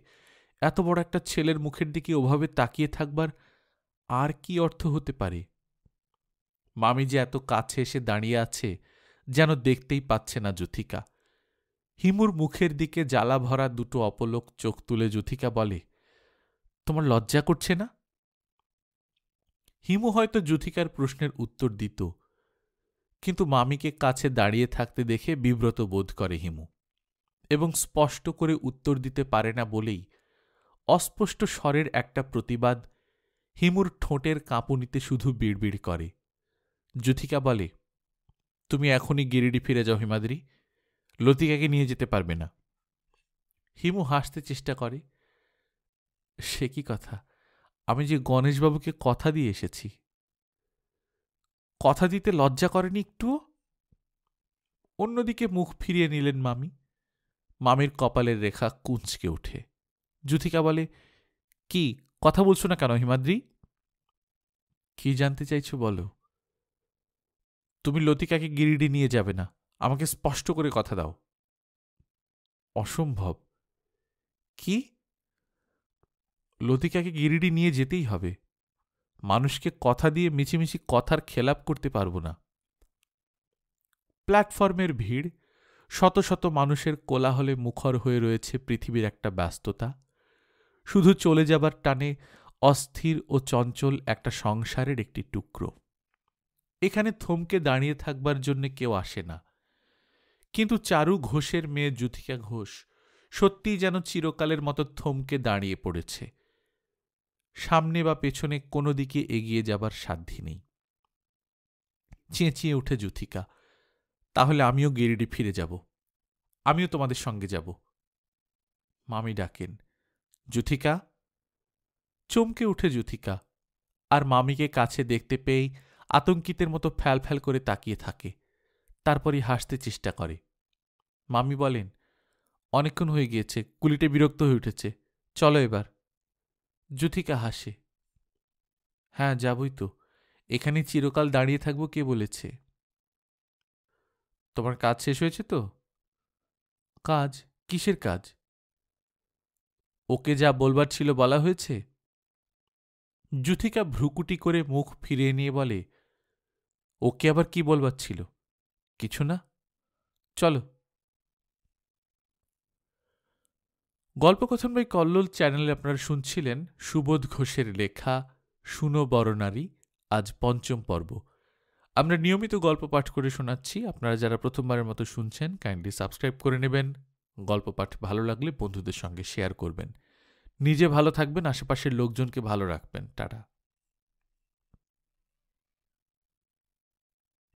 Speaker 1: এত বড় একটা ছেলের মুখের দিকে ওভাবে তাকিয়ে থাকবার আর কি অর্থ হতে পারে? মামি যে এত কাছে এসে দাঁড়িয়ে আছে যেন দেখতেই পাচ্ছে না যুথিকা। হিমুর মুখের দিকে জ্বালা ভরা দুটো অপলোক চোখ তুলে যুথিকা বলে, তোমার লজ্জা করছে না? হিমু হয়তো যুথিকার প্রশ্নের উত্তর দিত, কিন্তু মামিকে কাছে দাঁড়িয়ে থাকতে দেখে বিব্রত বোধ করে হিমু, এবং স্পষ্ট করে উত্তর দিতে পারে না বলেই অস্পষ্ট স্বরের একটা প্রতিবাদ হিমুর ঠোঁটের কাঁপুনিতে শুধু বিড়বিড় করে। যুথিকা বলে, তুমি এখনই গিরিডি ফিরে যাও হিমাদ্রি, লতিকাকে নিয়ে যেতে পারবে না। হিমু হাসতে চেষ্টা করে। সে কি কথা? আমি যে গণেশবাবুকে কথা দিয়ে এসেছি। কথা দিতে লজ্জা করেনি একটুও? অন্যদিকে মুখ ফিরিয়ে নিলেন মামি। মামির কপালের রেখা কুঁচকে ওঠে। যুথিকা বলে, কি কথা বলছো না কেন হিমাদ্রি? কি জানতে চাইছো বলো? তুমি লতিকাকে গিরিডি নিয়ে যাবে না, আমাকে স্পষ্ট করে কথা দাও। অসম্ভব। কি? লতিকাকে গিরিডি নিয়ে যেতেই হবে। মানুষকে কথা দিয়ে মিছিমিছি কথার খেলাপ করতে পারব না। প্ল্যাটফর্মের ভিড়, শত শত মানুষের কোলাহলে মুখর হয়ে রয়েছে পৃথিবীর একটা ব্যস্ততা, শুধু চলে যাবার টানে অস্থির ও চঞ্চল একটা সংসারের একটি টুকরো। এখানে থমকে দাঁড়িয়ে থাকবার জন্যে কেউ আসে না, কিন্তু চারু ঘোষের মেয়ে যুথিকা ঘোষ সত্যিই যেন চিরকালের মতো থমকে দাঁড়িয়ে পড়েছে। সামনে বা পেছনে কোনো দিকে এগিয়ে যাবার সাধ্যি নেই। চেঁচিয়ে উঠে যুথিকা, তাহলে আমিও গিরিডি ফিরে যাব, আমিও তোমাদের সঙ্গে যাব। মামি ডাকেন, যুথিকা। চমকে উঠে যুথিকা, আর মামিকে কাছে দেখতে পেয়েই আতঙ্কিতের মতো ফ্যাল ফ্যাল করে তাকিয়ে থাকে। তারপরই হাসতে চেষ্টা করে। মামি বলেন, অনেকক্ষণ হয়ে গিয়েছে, কুলিটে বিরক্ত হয়ে উঠেছে, চলো এবার। যুথিকা হাসে, হ্যাঁ যাবই তো, এখানে চিরকাল দাঁড়িয়ে থাকবো কে বলেছে? তোমার কাজ শেষ হয়েছে তো? কাজ? কিসের কাজ? ওকে যা বলবার ছিল বলা হয়েছে? যুথিকা ভ্রুকুটি করে মুখ ফিরিয়ে নিয়ে বলে, ওকে আবার কি বলবার ছিল? কিছু না, চলো। গল্পকথন বাই কল্লোল চ্যানেলে আপনারা শুনছিলেন সুবোধ ঘোষের লেখা শুনো বরনারী, আজ ৫ম পর্ব। আমরা নিয়মিত গল্প পাঠ করে শোনাচ্ছি। আপনারা যারা প্রথমবারের মতো শুনছেন, কাইন্ডলি সাবস্ক্রাইব করে নেবেন। গল্প পাঠ ভালো লাগলে বন্ধুদের সঙ্গে শেয়ার করবেন। নিজে ভালো থাকবেন, আশেপাশের লোকজনকে ভালো রাখবেন। টাটা।